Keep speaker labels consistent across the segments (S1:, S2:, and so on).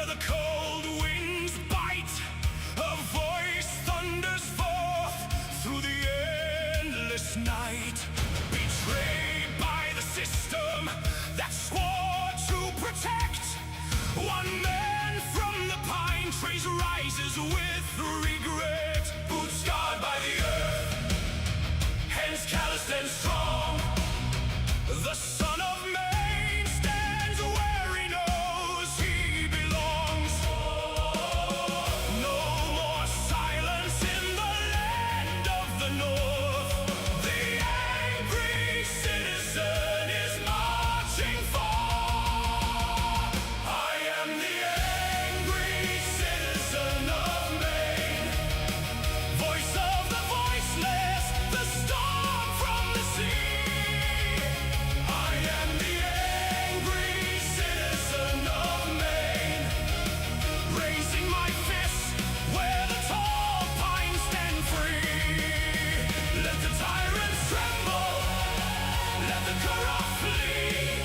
S1: the cold winds bite, a voice thunders forth through the endless night. Betrayed by the system that swore to protect, one man from the pine trees rises with regret. Boots scarred by the earth, hands calloused and strong. The son of Maine stands where he knows he belongs. No more silence in the land of the north. The angry citizen is marching far. I am the angry citizen of Maine, voice of the voiceless, the storm from the sea. I am the angry citizen of Maine, raising my fist where the tall pines stand free. Let the tyrants tremble, let the corrupt flee,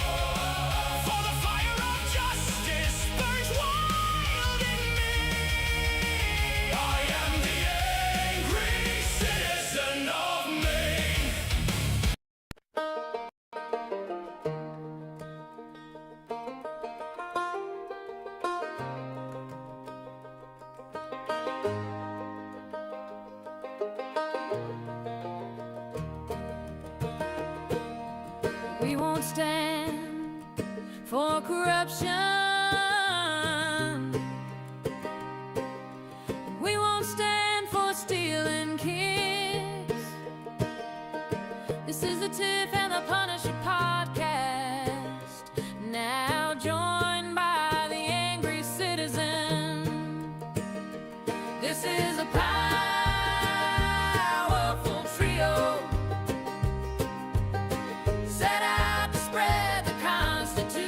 S1: for the fire of justice burns wild in me. I am the angry citizen of Maine.
S2: We won't stand for corruption. We won't stand for stealing kids. This is the Tiff and the Punisher podcast, now joined by the angry citizen. This is a powerful trio, set out to spread the Constitution.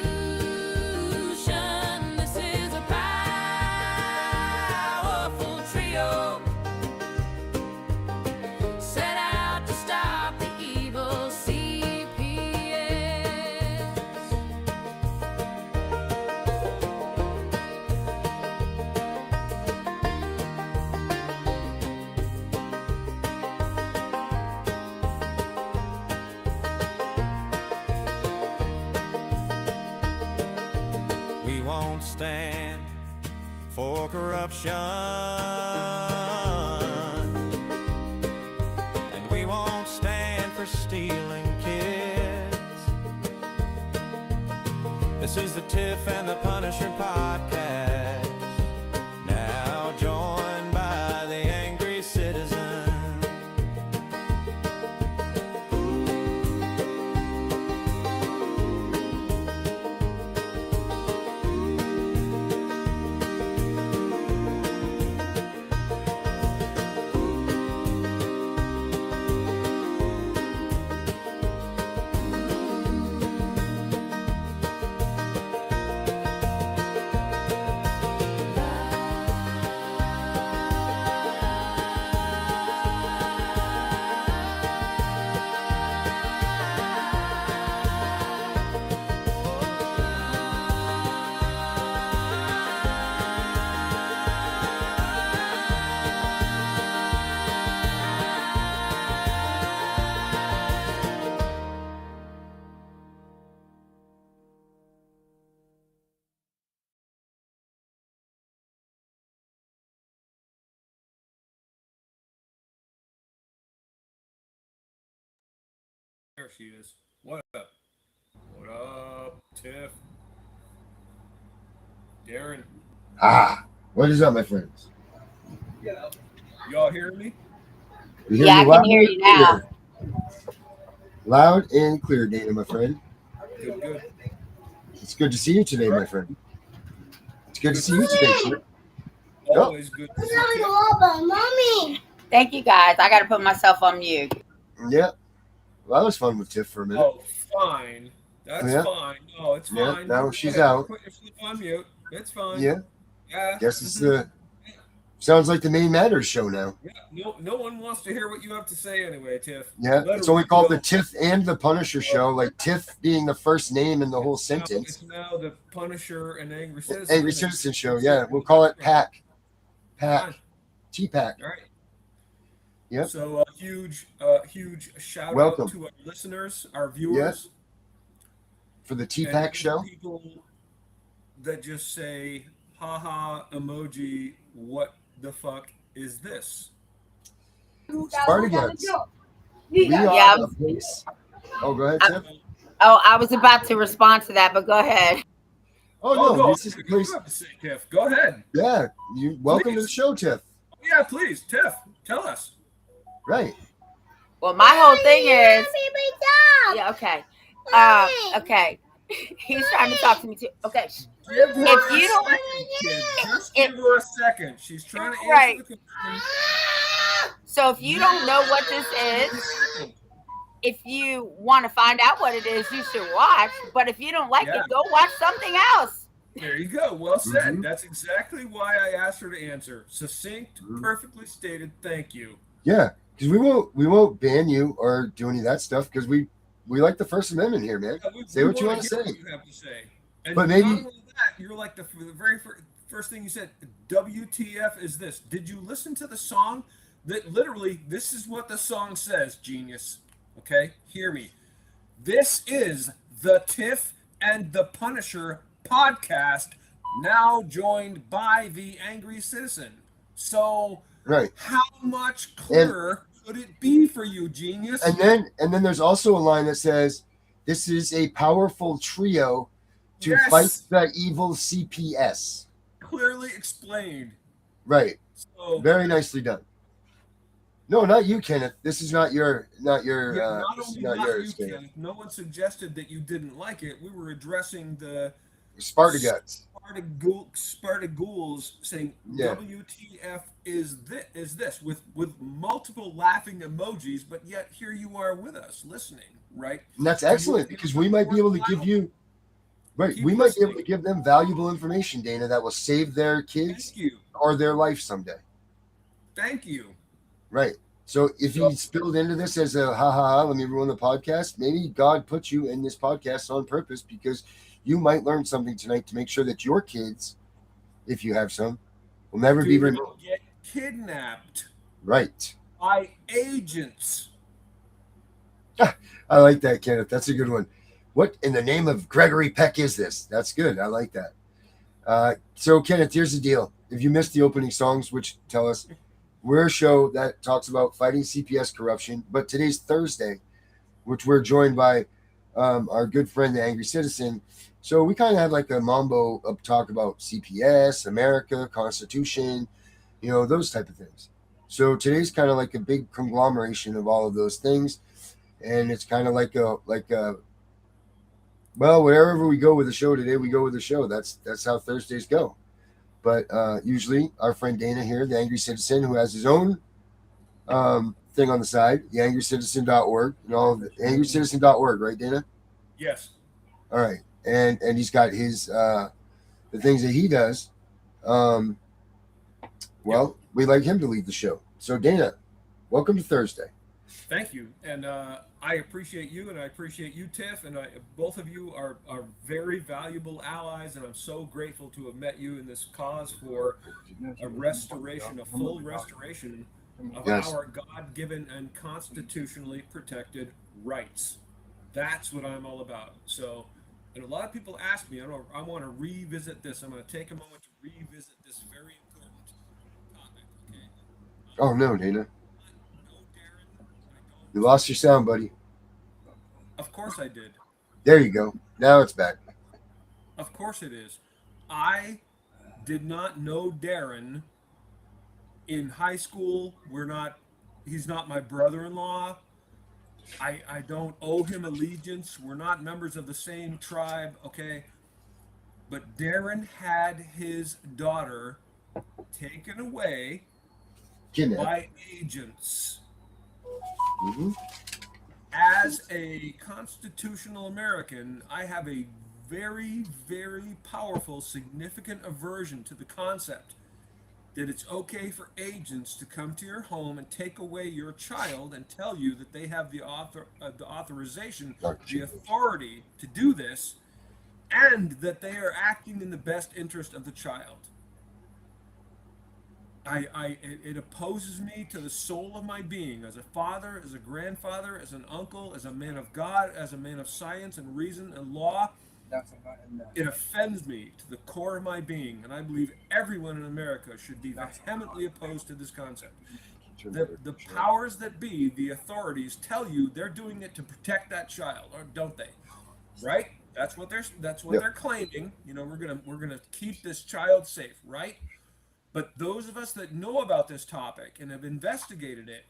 S2: This is a powerful trio, set out to stop the evil CPS.
S1: We won't stand for corruption, and we won't stand for stealing kids. This is the Tiff and the Punisher podcast, now joined by the angry citizen. There she is. What up? What up, Tiff? Darren?
S3: What is up, my friends?
S1: Y'all hear me?
S3: You
S4: Yeah, I
S3: me
S4: can
S3: loud
S4: hear
S3: and
S4: you now.
S3: clear? Loud and clear, Dana, my friend.
S1: Good, good.
S3: It's good to see you today, my friend. It's good to see you today, sir.
S1: Always good to see you.
S4: Mommy. Thank you, guys. I got to put myself on mute.
S3: Yeah. Well, that was fun with Tiff for a minute.
S1: Oh, fine. That's
S3: Yeah.
S1: fine. No, it's
S3: Yeah,
S1: fine.
S3: now she's out.
S1: Put yourself on mute. It's fine.
S3: Yeah.
S1: Yeah.
S3: Guess it's the Sounds like the Main Matters show now.
S5: Yeah, no one wants to hear what you have to say anyway, Tiff.
S3: Yeah,
S5: Let
S3: it's
S5: her
S3: only called the
S5: go.
S3: Tiff and the Punisher show, like Tiff being the first name in the whole
S5: Now,
S3: sentence.
S5: it's now the Punisher and Angry Citizen.
S3: Angry Citizen show, yeah. We'll call it Pack.
S5: Fine.
S3: T-Pack.
S5: All right.
S3: Yep.
S5: So huge shout
S3: Welcome.
S5: out to our listeners, our viewers.
S3: For the
S5: and
S3: T-Pack
S5: those
S3: show.
S5: People that just say, haha, emoji, what the fuck is this?
S3: Spartacus. We are
S4: Yeah.
S3: a place. Oh, go ahead, Tiff.
S4: Oh, I was about to respond to that, but go ahead.
S3: Oh, no,
S5: go.
S3: this is the
S5: What do you
S3: place.
S5: have to say, Tiff? Go ahead.
S3: Yeah, you welcome to the
S5: Please.
S3: show, Tiff.
S5: Yeah, please, Tiff, tell us.
S3: Right.
S4: Well, my whole thing is. Yeah, okay. Okay. He's trying to talk to me too. Okay.
S5: Give her
S4: If
S5: a
S4: you don't-
S5: second, kid. Just give her a second. She's trying to answer
S4: Right.
S5: the question.
S4: So if you don't know what this is, if you want to find out what it is, you should watch. But if you don't like
S5: Yeah.
S4: it, go watch something else.
S5: There you go. Well said.
S3: Mhm.
S5: That's exactly why I asked her to answer. Succinct,
S3: Mhm.
S5: perfectly stated. Thank you.
S3: Yeah, because we won't ban you or do any of that stuff because we like the First Amendment here, man.
S5: Yeah, we
S3: Say what you
S5: wanna
S3: want to
S5: hear
S3: say.
S5: What you have to say. And
S3: But maybe-
S5: not only that, you're like the very first thing you said. WTF is this? Did you listen to the song? That literally, this is what the song says. Genius. Okay, hear me. This is the Tiff and the Punisher podcast, now joined by the Angry Citizen. So,
S3: Right.
S5: how much clearer could it be for you, genius?
S3: And then there's also a line that says, "This is a powerful trio to
S5: Yes.
S3: fight the evil CPS."
S5: Clearly explained.
S3: Right.
S5: So,
S3: Very nicely done. No, not you, Kenneth. This is not your
S5: yeah,
S3: not
S5: not
S3: this is
S5: only
S3: not
S5: not
S3: yours,
S5: you,
S3: Kenneth.
S5: Ken, no one suggested that you didn't like it. We were addressing the
S3: Spartaguts.
S5: Spartagools saying
S3: Yeah.
S5: WTF is this with multiple laughing emojis, but yet here you are with us listening, right?
S3: And that's excellent because we might be able to give you
S5: Keep
S3: we might be able to
S5: listening.
S3: give them valuable information, Dana, that will save their kids
S5: Thank you.
S3: or their life someday.
S5: Thank you.
S3: Right. So if you spilled into this as a ha ha ha, let me ruin the podcast, maybe God put you in this podcast on purpose because you might learn something tonight to make sure that your kids, if you have some, will never be
S5: Do
S3: removed.
S5: not get kidnapped
S3: Right.
S5: by agents.
S3: I like that, Kenneth. That's a good one. What in the name of Gregory Peck is this? That's good. I like that. So, Kenneth, here's the deal. If you missed the opening songs, which tell us, we're a show that talks about fighting CPS corruption. But today's Thursday, which we're joined by our good friend, the Angry Citizen. So we kind of have like a mambo up talk about CPS, America, Constitution, those type of things. So today's kind of like a big conglomeration of all of those things. And it's kind of like a well, wherever we go with the show today, we go with the show. That's how Thursdays go. But usually our friend Dana here, the Angry Citizen, who has his own thing on the side, the angrycitizen.org, and all of it. Angrycitizen.org, right, Dana?
S5: Yes.
S3: All right. And he's got his the things that he does. We'd like him to lead the show. So Dana, welcome to Thursday.
S5: Thank you, and I appreciate you, and I appreciate you, Tiff, and both of you are very valuable allies, and I'm so grateful to have met you in this cause for a restoration, a full restoration of
S3: Yes.
S5: our God-given and constitutionally protected rights. That's what I'm all about. So, and a lot of people ask me, I want to revisit this. I'm going to take a moment to revisit this very important topic. Okay.
S3: Oh no, Dana.
S5: No, Darren, I don't.
S3: You lost your sound, buddy.
S5: Of course I did.
S3: There you go. Now it's back.
S5: Of course it is. I did not know Darren in high school. He's not my brother-in-law. I don't owe him allegiance. We're not members of the same tribe, okay? But Darren had his daughter taken away
S3: Kidnap.
S5: by agents.
S3: Mm-hmm.
S5: As a constitutional American, I have a very, very powerful, significant aversion to the concept that it's okay for agents to come to your home and take away your child and tell you that they have the authorization, the authority to do this, and that they are acting in the best interest of the child. It opposes me to the soul of my being, as a father, as a grandfather, as an uncle, as a man of God, as a man of science and reason and law. It offends me to the core of my being, and I believe everyone in America should be vehemently opposed to this concept. The powers that be, the authorities, tell you they're doing it to protect that child, or don't they? Right? That's what they're claiming. You know, we're gonna keep this child safe, right? But those of us that know about this topic and have investigated it,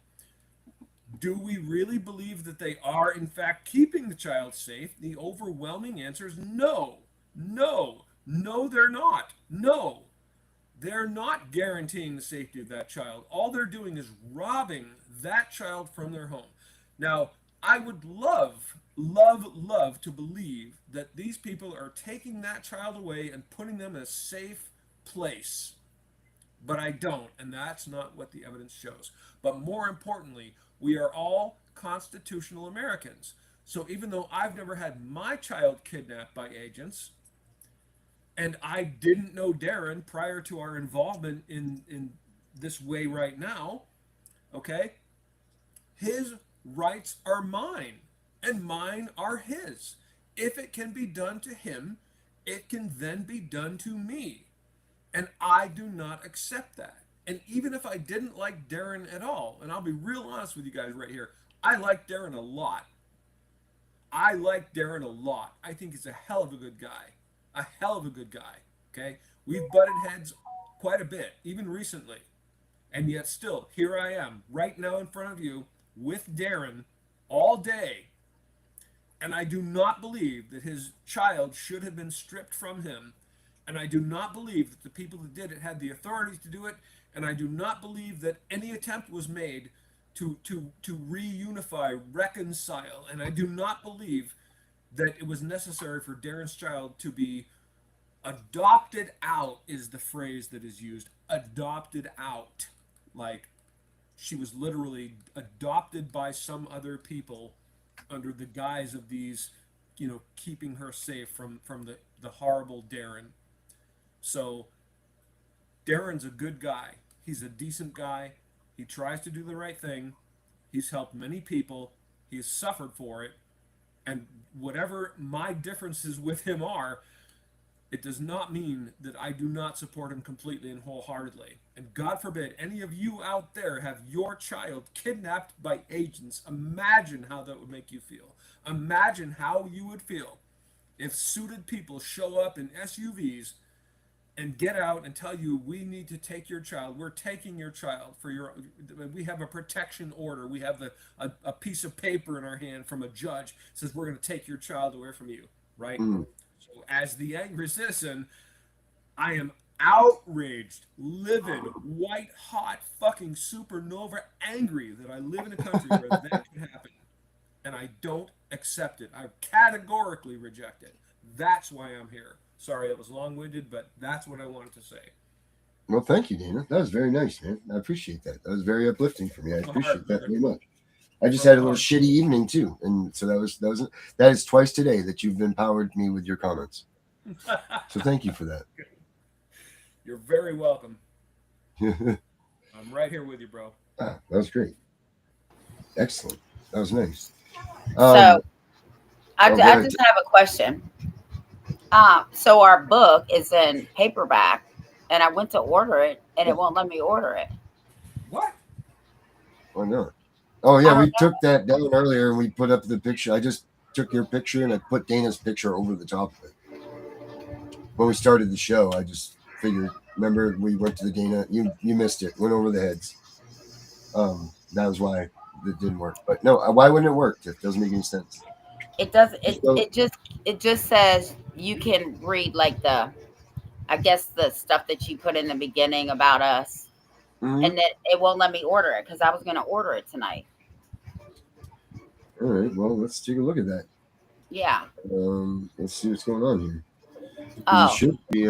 S5: do we really believe that they are, in fact, keeping the child safe? The overwhelming answer is no. No. No, they're not. No. They're not guaranteeing the safety of that child. All they're doing is robbing that child from their home. Now, I would love, love, love to believe that these people are taking that child away and putting them in a safe place. But I don't, and that's not what the evidence shows. But more importantly, we are all constitutional Americans. So even though I've never had my child kidnapped by agents, and I didn't know Darren prior to our involvement in this way right now, okay, his rights are mine, and mine are his. If it can be done to him, it can then be done to me. And I do not accept that. And even if I didn't like Darren at all, and I'll be real honest with you guys right here, I like Darren a lot. I like Darren a lot. I think he's a hell of a good guy. A hell of a good guy. Okay? We've butted heads quite a bit, even recently. And yet still, here I am, right now in front of you, with Darren all day. And I do not believe that his child should have been stripped from him. And I do not believe that the people that did it had the authorities to do it. And I do not believe that any attempt was made to reunify, reconcile. And I do not believe that it was necessary for Darren's child to be adopted out, is the phrase that is used. Adopted out. Like she was literally adopted by some other people under the guise of these, you know, keeping her safe from the horrible Darren. So Darren's a good guy. He's a decent guy. He tries to do the right thing. He's helped many people. He's suffered for it. And whatever my differences with him are, it does not mean that I do not support him completely and wholeheartedly. And God forbid any of you out there have your child kidnapped by agents. Imagine how that would make you feel. Imagine how you would feel if suited people show up in SUVs and get out and tell you, we need to take your child. We're taking your child for your, we have a protection order. We have a piece of paper in our hand from a judge that says we're going to take your child away from you, right? So as the angry citizen, I am outraged, livid, white hot, fucking supernova angry that I live in a country where that can happen. And I don't accept it. I categorically reject it. That's why I'm here. Sorry, it was long-winded, but that's what I wanted to say.
S3: Well, thank you, Dana. That was very nice, man. I appreciate that. That was very uplifting for me. I appreciate that very much. I just had a little shitty evening too, and so that is twice today that you've empowered me with your comments. So thank you for that.
S5: You're very welcome. I'm right here with you, bro.
S3: That was great. Excellent. That was nice.
S4: So I just have a question. So our book is in paperback, and I went to order it, and it won't let me order it.
S5: What?
S3: Why not? Oh yeah, we took that down earlier, and we put up the picture. I just took your picture, and I put Dana's picture over the top of it. When we started the show, I just figured. Remember, we went to the Dana. You missed it. Went over the heads. That was why it didn't work. But no, why wouldn't it work? It doesn't make any sense.
S4: It doesn't. It just says you can read like I guess the stuff that you put in the beginning about us, and that it won't let me order it because I was going to order it tonight.
S3: All right. Well, let's take a look at that.
S4: Yeah.
S3: Let's see what's going on here.
S4: Oh.
S3: It should be.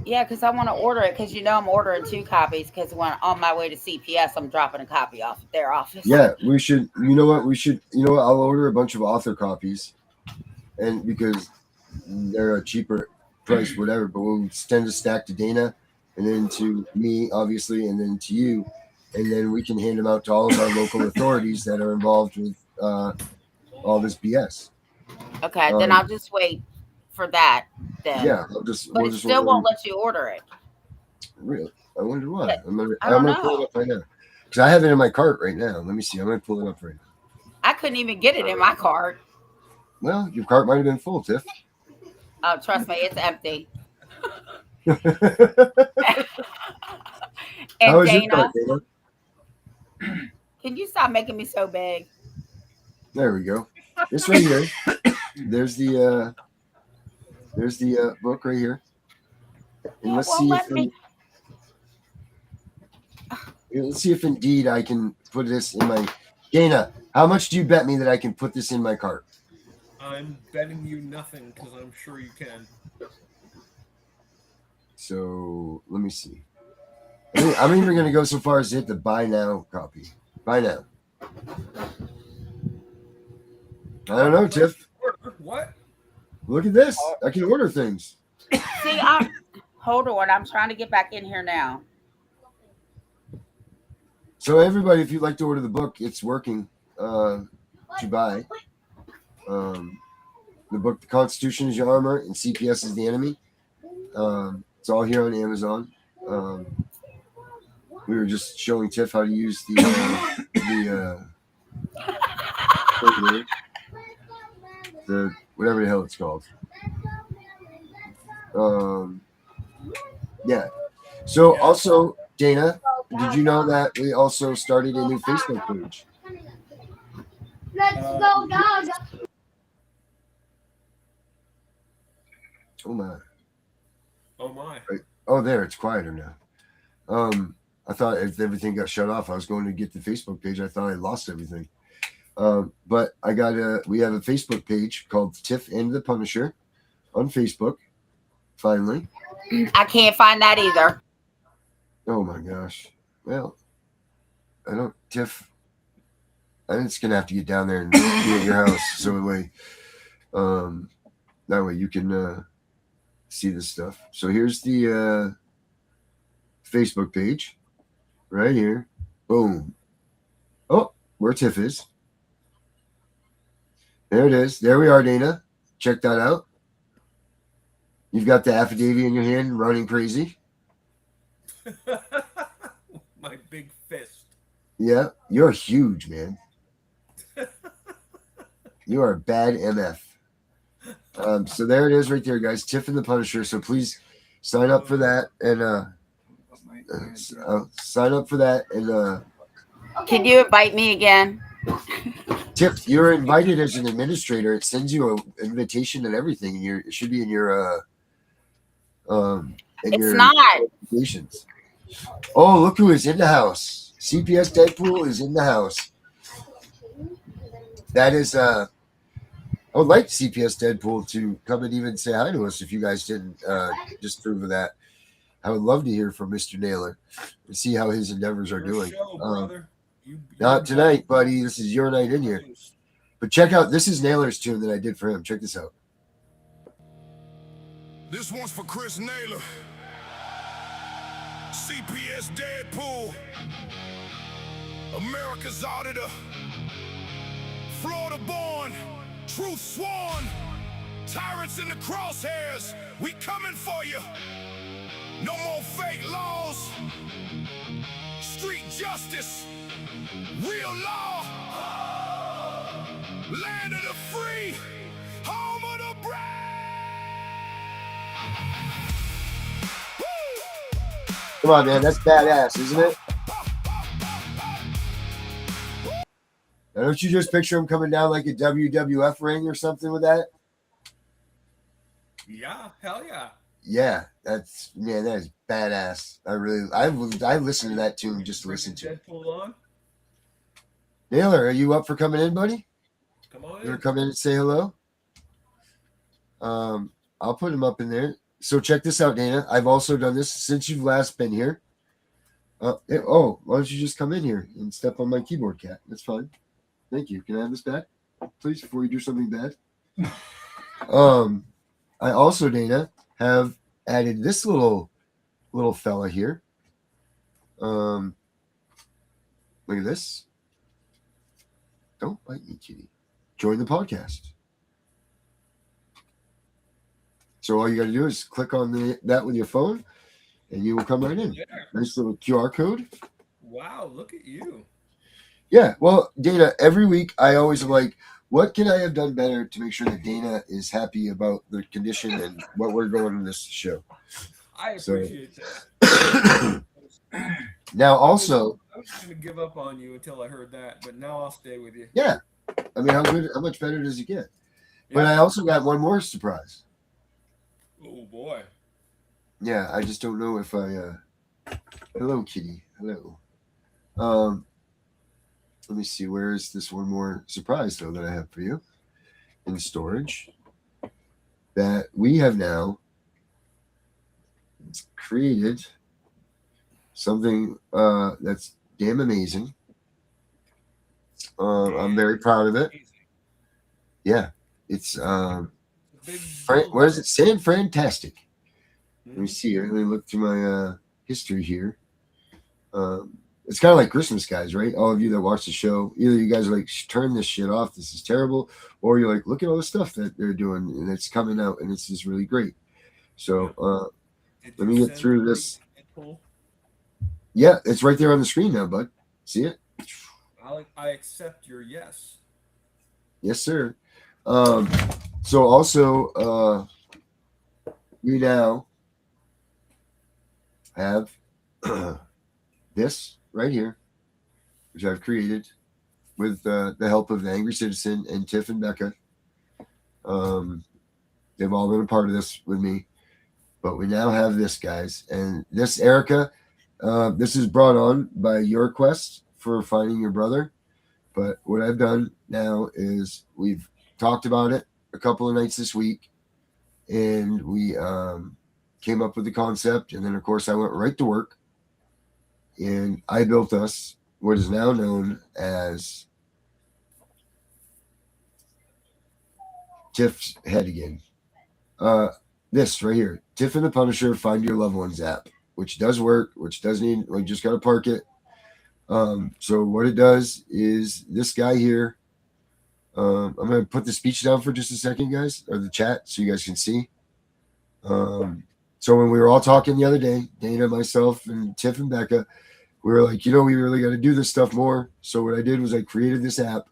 S4: Yeah, because I want to order it because I'm ordering 2 copies because when on my way to CPS, I'm dropping a copy off at their office.
S3: Yeah, we should. You know what? We should. You know what? I'll order a bunch of author copies, and because they're a cheaper price, whatever. But we'll send a stack to Dana, and then to me, obviously, and then to you, and then we can hand them out to all of our local authorities that are involved with all this BS.
S4: Okay, then I'll just wait for that then.
S3: Yeah,
S4: But
S3: we'll
S4: it
S3: just
S4: still
S3: order
S4: won't
S3: them.
S4: let you order it.
S3: Really? I wonder why.
S4: Yeah,
S3: I'm
S4: I don't
S3: gonna pull it
S4: know.
S3: up right now because I have it in my cart right now. Let me see. I'm gonna pull it up right now.
S4: I couldn't even get it in my cart.
S3: Well, your cart might have been full, Tiff.
S4: Oh, trust me, it's empty.
S3: How
S4: And
S3: is your
S4: Dana,
S3: cart, Dana?
S4: can you stop making me so big?
S3: There we go. It's right here. There's the book right here. And let's see if indeed I can put this in my Dana. How much do you bet me that I can put this in my cart?
S5: I'm betting you nothing because I'm sure you can.
S3: So let me see. I'm even going to go so far as to hit the buy now copy. Buy now. I don't know, Tiff.
S5: What?
S3: Look at this. I can order things.
S4: See, hold on. I'm trying to get back in here now.
S3: So everybody, if you'd like to order the book, it's working to buy. The book, The Constitution is Your Armor and CPS is the Enemy. It's all here on Amazon. We were just showing Tiff how to use the whatever the hell it's called. Yeah. So also, Dana, did you know that we also started a new Facebook page?
S6: Let's go, dog.
S3: Oh my.
S5: Oh my.
S3: Right. Oh, there, it's quieter now. I thought if everything got shut off, I was going to get the Facebook page. I thought I lost everything. But we have a Facebook page called Tiff and The Punisher on Facebook. Finally.
S4: I can't find that either.
S3: Oh my gosh. Well, Tiff, I'm just gonna have to get down there and be at your house so that way you can see this stuff. So here's the Facebook page right here. Boom. Oh, where Tiff is. There it is. There we are, Dana. Check that out. You've got the affidavit in your hand running crazy.
S5: My big fist.
S3: Yeah, you're huge, man. You are a bad MF. So there it is right there, guys. Tiff and the Punisher. So please sign up for that and sign up for that and
S4: Can you invite me again?
S3: Tiff, you're invited as an administrator. It sends you an invitation and everything, and it should be in your
S4: It's not.
S3: notifications. Oh, look who is in the house. CPS Deadpool is in the house. That is I would like CPS Deadpool to come and even say hi to us if you guys didn't disapprove of that. I would love to hear from Mr. Naylor and see how his endeavors are doing.
S5: Show, brother.
S3: Not tonight, buddy. This is your night in here. But check out, this is Naylor's tune that I did for him. Check this out.
S1: This one's for Chris Naylor. CPS Deadpool. America's auditor. Florida born. Truth sworn. Tyrants in the crosshairs. We coming for you. No more fake laws. Street justice. Real law. Land of the free. Home of the brave.
S3: Come on, man. That's badass, isn't it? Now, don't you just picture him coming down like a WWF ring or something with that?
S5: Yeah, hell yeah.
S3: Yeah, that is badass. I listened to that tune just to listen to it.
S5: Deadpool on.
S3: Naylor, are you up for coming in, buddy?
S5: Come on
S3: You want
S5: in.
S3: to come in and say hello? I'll put him up in there. So check this out, Dana. I've also done this since you've last been here. Why don't you just come in here and step on my keyboard, cat? That's fine. Thank you. Can I have this back, please, before you do something bad? I also, Dana, have added this little fella here. Look at this. Don't bite me, kitty. Join the podcast. So all you got to do is click on that with your phone, and you will come right in. Nice little QR code.
S5: Wow, look at you.
S3: Yeah, well, Dana, every week I always am like, what can I have done better to make sure that Dana is happy about the condition and what we're going in this show?
S5: I appreciate that.
S3: Now, also,
S5: I was going to give up on you until I heard that, but now I'll stay with you.
S3: yeah, I mean, how much better does it get? Yeah. But I also got one more surprise.
S5: Oh boy.
S3: Yeah, I just don't know if I. Hello, kitty. Hello. Let me see. Where is this one more surprise though that I have for you in storage? That we have now created something that's damn amazing. I'm very proud of it. Yeah, it's what is it? Fantastic. Let me see. Let me look through my history here. It's kind of like Christmas, guys, right? All of you that watch the show, either you guys are like, turn this shit off, this is terrible, or you're like, look at all the stuff that they're doing and it's coming out and it's just really great. So let me get through this. Yeah, it's right there on the screen now, bud. See it?
S5: I accept your yes.
S3: Yes, sir. So also, we now have this right here, which I've created with the help of the Angry Citizen and Tiff and Becca. They've all been a part of this with me, but we now have this, guys. And this, Erica, this is brought on by your quest for finding your brother. But what I've done now is we've talked about it a couple of nights this week, and we came up with the concept. And then, of course, I went right to work, and I built us what is now known as Tiff's head again. This right here, Tiff and the Punisher Find Your Loved Ones app, which does work, which does need, we just got to park it. So what it does is this guy here, I'm going to put the speech down for just a second, guys, or the chat, so you guys can see. So when we were all talking the other day, Dana, myself, and Tiff and Becca, we were like, we really got to do this stuff more. So what I did was I created this app,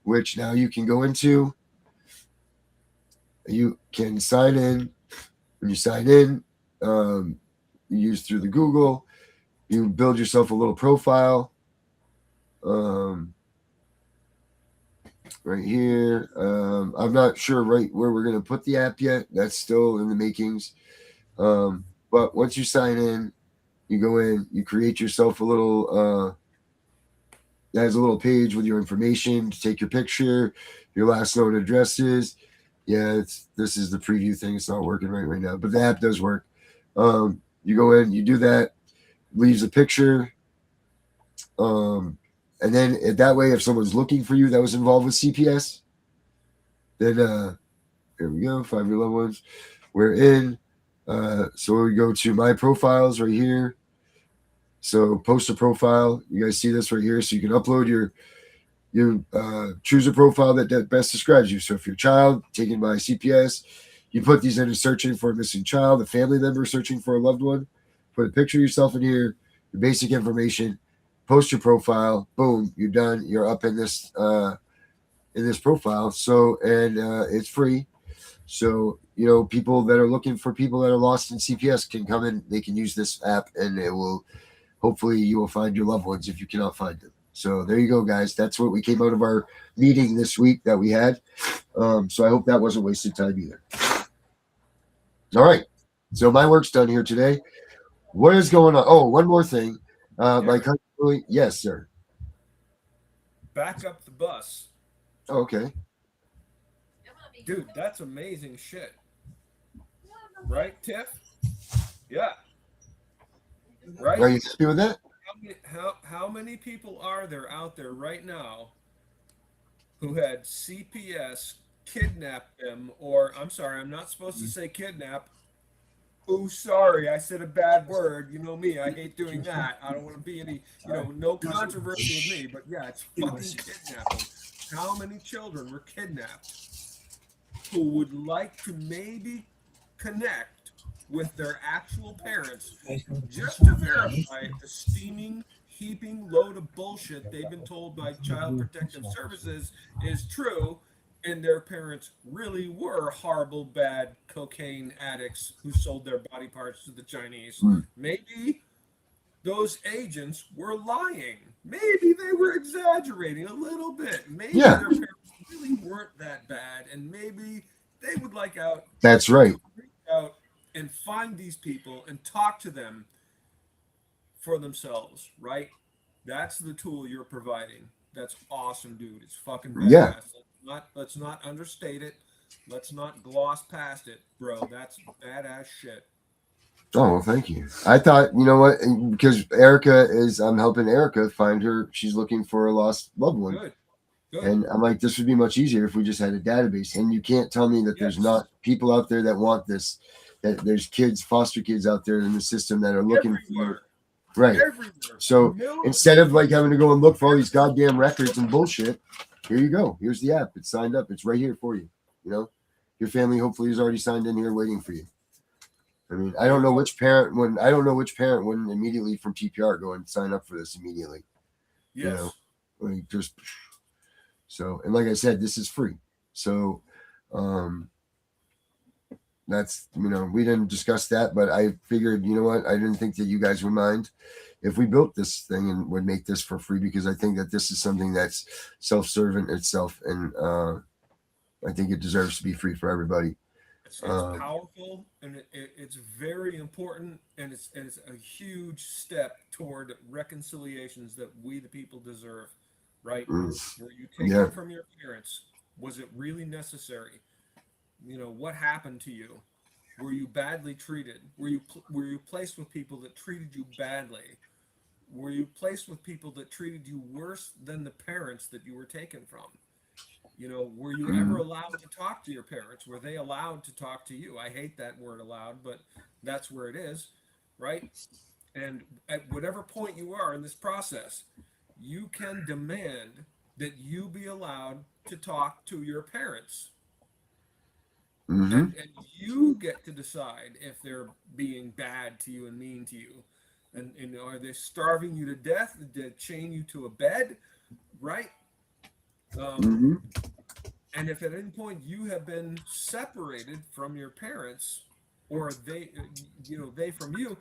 S3: which now you can go into. You can sign in. When you sign in, you use through the Google. You build yourself a little profile. Right here. I'm not sure right where we're going to put the app yet. That's still in the makings. But once you sign in, you go in, you create yourself a little, that has a little page with your information to take your picture, your last known addresses. Yeah, this is the preview thing. It's not working right now, but the app does work. You go in, you do that, leaves a picture. And then that way, if someone's looking for you that was involved with CPS, then here we go, Find Your Loved Ones. We're in. So we go to my profiles right here. So post a profile. You guys see this right here. So you can upload your choose a profile that best describes you. So if you're a child taken by CPS, you put these in as searching for a missing child, a family member searching for a loved one. Put a picture of yourself in here, your basic information, post your profile, boom, you're done. You're up in this profile. So, and it's free. So, people that are looking for people that are lost in CPS can come in, they can use this app, and it will, hopefully you will find your loved ones if you cannot find them. So there you go, guys. That's what we came out of our meeting this week that we had. So I hope that wasn't wasted time either. All right. So my work's done here today. What is going on? Oh, one more thing. My country, yes, sir.
S5: Back up the bus.
S3: Oh, okay.
S5: Dude, that's amazing shit. right, Tiff? Yeah. Right?
S3: Are you happy with that?
S5: How many people are there out there right now who had CPS kidnap them, or I'm sorry, I'm not supposed to say kidnap. Oh, sorry, I said a bad word. You know me, I hate doing that. I don't want to be any, no controversy with me, but yeah, it's fucking kidnapping. How many children were kidnapped who would like to maybe connect with their actual parents just to verify the steaming, heaping load of bullshit they've been told by Child Protective Services is true, and their parents really were horrible, bad cocaine addicts who sold their body parts to the Chinese. Maybe those agents were lying. Maybe they were exaggerating a little bit. Maybe their parents really weren't that bad, and maybe they would like out.
S3: That's right.
S5: Reach out and find these people and talk to them for themselves, right? That's the tool you're providing. That's awesome, dude. It's fucking badass.
S3: Yeah.
S5: Let's not understate it. Let's not gloss past it, bro. That's badass shit.
S3: Oh, well, thank you. I thought, you know what, because I'm helping Erica find her. She's looking for a lost loved one.
S5: Good.
S3: And I'm like, this would be much easier if we just had a database. And you can't tell me that there's not people out there that want this, that there's kids, foster kids out there in the system that are looking for. Right.
S5: Everywhere.
S3: So instead of like having to go and look for all these goddamn records and bullshit, here you go. Here's the app. It's signed up. It's right here for you. Your family hopefully is already signed in here waiting for you. I mean, I don't know which parent wouldn't immediately from TPR go and sign up for this immediately.
S5: Yes.
S3: So, and like I said, this is free. So, that's, we didn't discuss that, but I figured, you know what? I didn't think that you guys would mind if we built this thing and would make this for free, because I think that this is something that's self-serving itself. And, I think it deserves to be free for everybody.
S5: It's powerful, and it's very important, and it's a huge step toward reconciliations that we the people deserve, right? Where you take it from your parents. Was it really necessary? What happened to you? Were you badly treated? Were you placed with people that treated you badly? Were you placed with people that treated you worse than the parents that you were taken from? Were you ever allowed to talk to your parents? Were they allowed to talk to you? I hate that word allowed, but that's where it is, right? And at whatever point you are in this process, you can demand that you be allowed to talk to your parents. And you get to decide if they're being bad to you and mean to you. And are they starving you to death? Did they chain you to a bed? Right? And if at any point you have been separated from your parents, or they from you,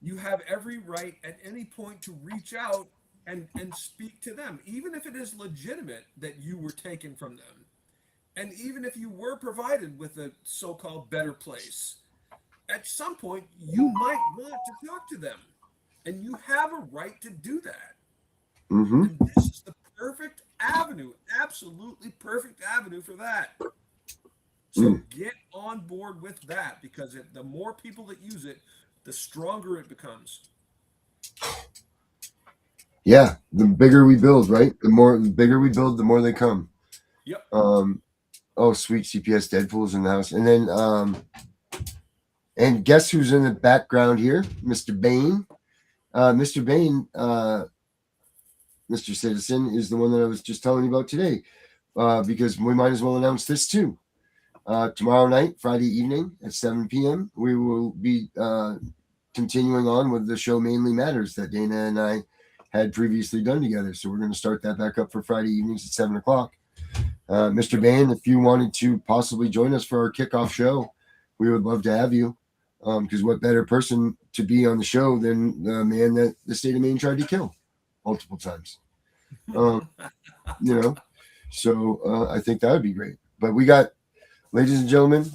S5: you have every right at any point to reach out and speak to them, even if it is legitimate that you were taken from them. And even if you were provided with a so-called better place, at some point you might want to talk to them, and you have a right to do that. And this is the perfect avenue, absolutely perfect avenue for that. So get on board with that, because the more people that use it, the stronger it becomes.
S3: Yeah, the bigger we build, right? The bigger we build, the more they come.
S5: Yep.
S3: Oh, sweet, CPS Deadpool's in the house. And then and guess who's in the background here? Mr. Bain. Mr. Bain, Mr. Citizen, is the one that I was just telling you about today, because we might as well announce this too. Tomorrow night, Friday evening at 7 p.m., we will be continuing on with the show Mainly Matters that Dana and I had previously done together. So we're going to start that back up for Friday evenings at 7 o'clock. Mr. Bain, if you wanted to possibly join us for our kickoff show, we would love to have you, because what better person to be on the show than the man that the state of Maine tried to kill multiple times. So I think that would be great. But we got, ladies and gentlemen,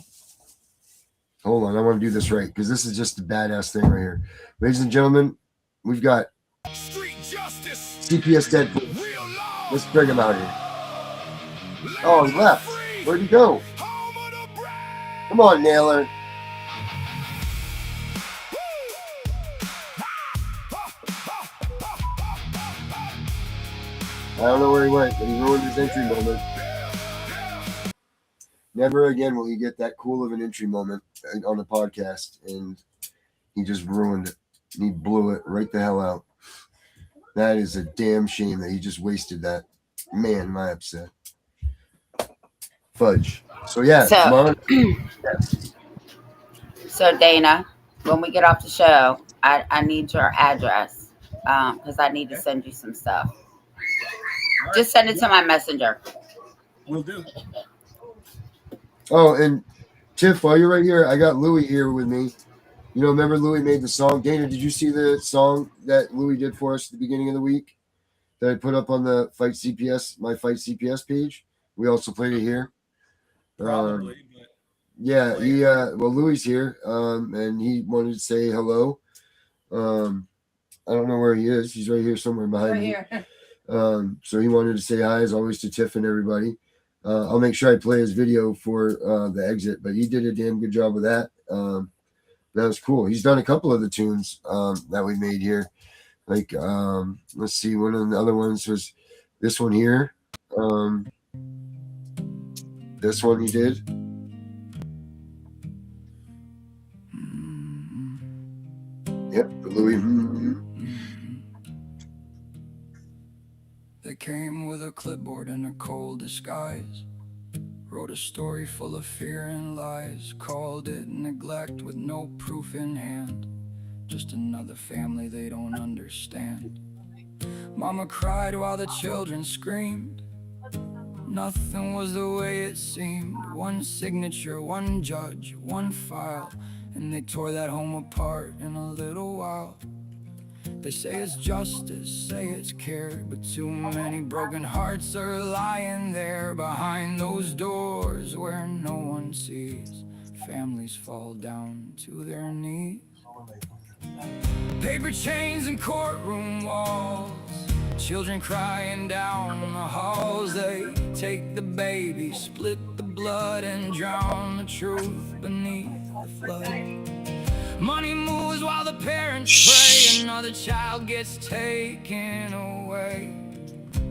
S3: hold on, I want to do this right, because this is just a badass thing right here. Ladies and gentlemen, we've got
S1: Street justice.
S3: CPS Deadpool.
S1: Real law.
S3: Let's bring him out here. Oh, he left. Where'd he go?
S1: Home of the brave.
S3: Come on, Naylor. I don't know where he went, but he ruined his entry moment. Never again will he get that cool of an entry moment on a podcast, and he just ruined it. He blew it right the hell out. That is a damn shame that he just wasted that. Man, am I upset. Fudge. So yeah,
S4: So,
S3: tomorrow.
S4: so Dana, when we get off the show, I need your address because I need to send you some stuff.
S5: All right.
S4: Just send it to my messenger.
S5: Will do.
S3: Oh, and Tiff, while you're right here, I got Louie here with me. You know, remember Louie made the song. Dana, did you see the song that Louie did for us at the beginning of the week that I put up on the Fight CPS, my Fight CPS page? We also played it here.
S5: Probably, but
S3: Yeah, he well Louie's here, and he wanted to say hello. I don't know where he is. He's right here somewhere behind me.
S4: Here.
S3: So he wanted to say hi as always to Tiff and everybody. I'll make sure I play his video for the exit, but he did a damn good job with that. That was cool. He's done a couple of the tunes that we made here. Like let's see, one of the other ones was this one here. This one he did. Yep, Louis.
S7: They came with a clipboard and a cold disguise. Wrote a story full of fear and lies. Called it neglect with no proof in hand. Just another family they don't understand. Mama cried while the children screamed. Nothing was the way it seemed. One signature, one judge, one file, and they tore that home apart in a little while. They say it's justice, say it's care, but too many broken hearts are lying there behind those doors where no one sees. Families fall down to their knees. Paper chains and courtroom walls, children crying down the halls. They take the baby, split the blood, and drown the truth beneath the flood. Money moves while the parents pray. Another child gets taken away.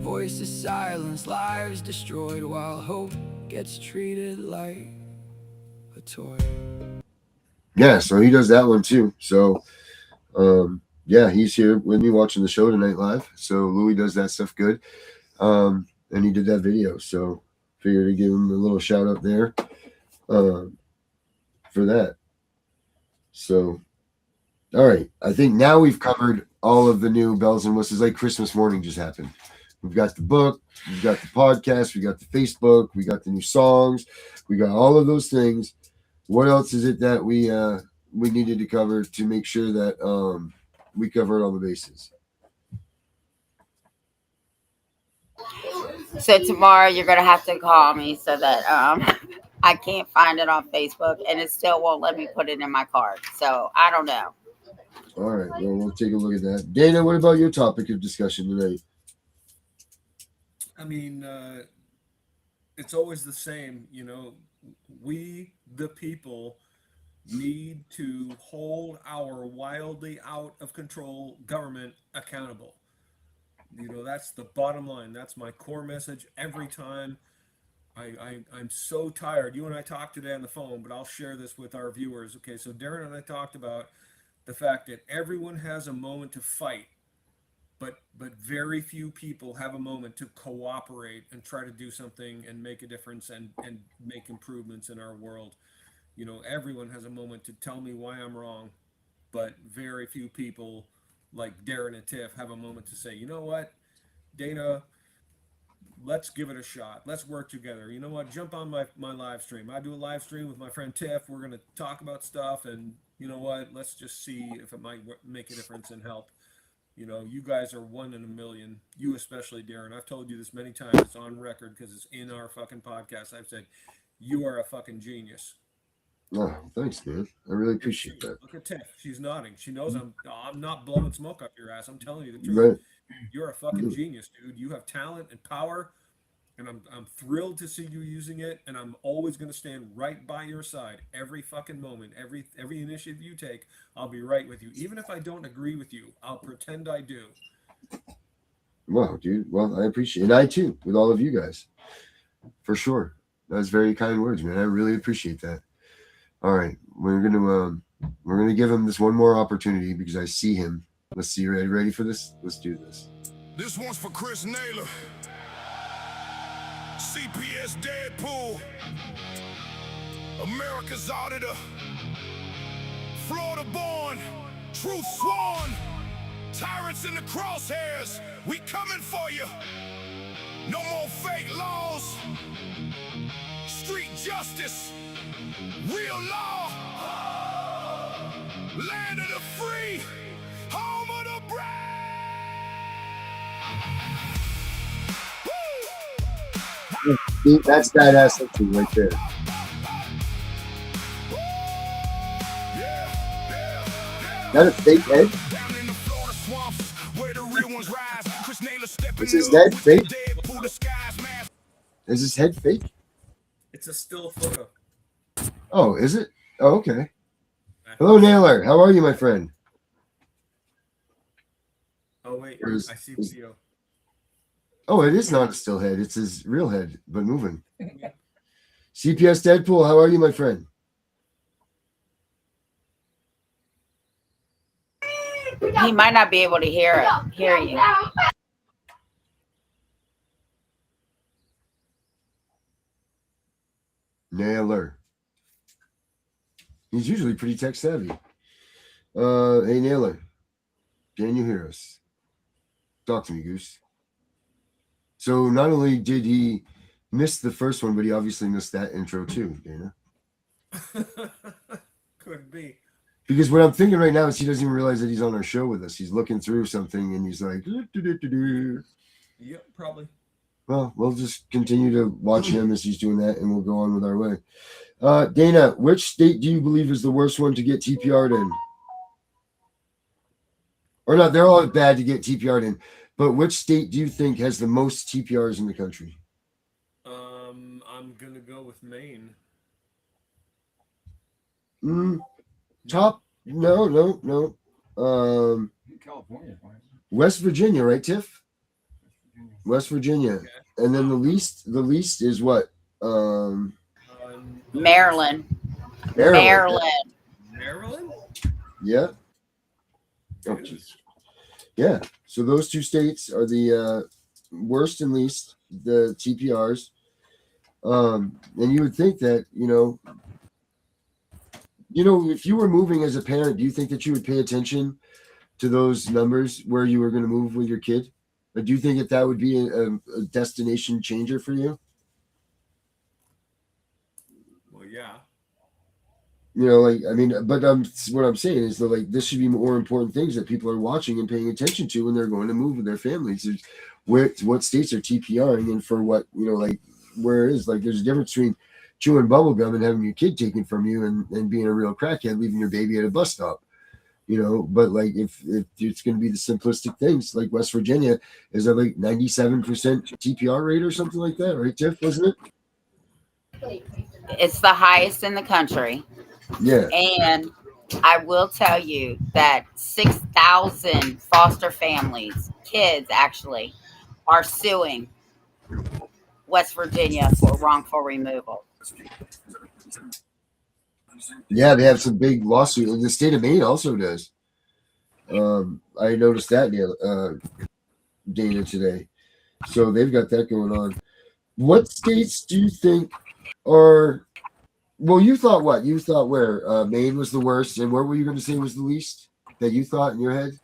S7: Voices silenced, lives destroyed, while hope gets treated like a toy.
S3: Yeah, so he does that one too. So yeah, he's here with me watching the show tonight live. So Louis does that stuff good. And he did that video. So figured to give him a little shout out there for that. So all right. I think now we've covered all of the new bells and whistles. Like Christmas morning just happened. We've got the book, we've got the podcast, we got the Facebook, we got the new songs, we got all of those things. What else is it that we needed to cover to make sure that we covered all the bases?
S4: So tomorrow you're gonna have to call me so that I can't find it on Facebook and it still won't let me put it in my card. So I don't know.
S3: All right, well, we'll take a look at that. Dana, what about your topic of discussion tonight?
S5: I mean, it's always the same. You know, we, the people, need to hold our wildly out of control government accountable. You know, that's the bottom line. That's my core message every time. I'm so tired. You and I talked today on the phone, but I'll share this with our viewers. Okay, so Darren and I talked about the fact that everyone has a moment to fight, but very few people have a moment to cooperate and try to do something and make a difference and make improvements in our world. You know, everyone has a moment to tell me why I'm wrong, but very few people like Darren and Tiff have a moment to say, you know what, Dana, let's give it a shot. Let's work together. You know what? Jump on my live stream. I do a live stream with my friend Tiff. We're going to talk about stuff, and you know what? Let's just see if it might make a difference and help. You know, you guys are one in a million. You especially, Darren. I've told you this many times. It's on record because it's in our fucking podcast. I've said, you are a fucking genius.
S3: Oh, thanks, man. I really appreciate that.
S5: Look at Tiff. She's nodding. She knows I'm not blowing smoke up your ass. I'm telling you the truth.
S3: Right.
S5: You're a fucking genius, dude. You have talent and power, and I'm thrilled to see you using it. And I'm always going to stand right by your side every fucking moment, every initiative you take. I'll be right with you, even if I don't agree with you. I'll pretend I do.
S3: Wow, dude. Well, I appreciate it. And I too, with all of you guys. For sure. That's very kind words, man. I really appreciate that. All right. We're gonna give him this one more opportunity because I see him. Let's see. Ready for this? Let's do this.
S1: This one's for Chris Naylor, CPS Deadpool, America's Auditor, Florida born, truth sworn, tyrants in the crosshairs, we coming for you. No more fake laws, street justice, real law, land of the free, home of the brave.
S3: See, that's badass looking right there. That a fake head? Is his head fake? Is his head fake?
S5: It's a still photo.
S3: Oh, is it? Oh, okay. Hello, Naylor. How are you, my friend?
S5: Oh wait,
S3: There's-
S5: I see Theo.
S3: Oh, it is not a still head. It's his real head, but moving. CPS Deadpool, how are you, my friend?
S4: He might not be able to hear you.
S3: Naylor. He's usually pretty tech savvy. Hey, Naylor. Can you hear us? Talk to me, Goose. So not only did he miss the first one, but he obviously missed that intro too, Dana.
S5: Could be.
S3: Because what I'm thinking right now is he doesn't even realize that he's on our show with us. He's looking through something and he's like,
S5: Yep, probably.
S3: well, we'll just continue to watch him as he's doing that and we'll go on with our way. Dana, which state do you believe is the worst one to get TPR'd in? Or not, they're all bad to get TPR'd in. But which state do you think has the most TPRs in the country?
S5: I'm gonna go with Maine.
S3: Top? No.
S8: California.
S3: West Virginia, right, Tiff? West Virginia.
S5: Okay.
S3: And then the least is what?
S4: Maryland.
S5: Maryland?
S3: Yeah. Oh, geez. Yeah. So those two states are the worst and least, the TPRs. And you would think that, if you were moving as a parent, do you think that you would pay attention to those numbers where you were going to move with your kid? Or do you think that would be a destination changer for you?
S5: Well, yeah.
S3: But what I'm saying is that this should be more important things that people are watching and paying attention to when they're going to move with their families. What states are TPRing and for what, where it is. There's a difference between chewing bubble gum and having your kid taken from you and being a real crackhead, leaving your baby at a bus stop. But if it's going to be the simplistic things, like West Virginia is a 97% TPR rate or something like that, right, Tiff? Wasn't it?
S4: It's the highest in the country.
S3: Yeah.
S4: And I will tell you that 6,000 foster families, kids actually, are suing West Virginia for wrongful removal.
S3: Yeah, they have some big lawsuit, and the state of Maine also does. I noticed that, Dana, today. So they've got that going on. What states do you think are? Well, you thought what? You thought where? Maine was the worst, and where were you going to say was the least that you thought in your head?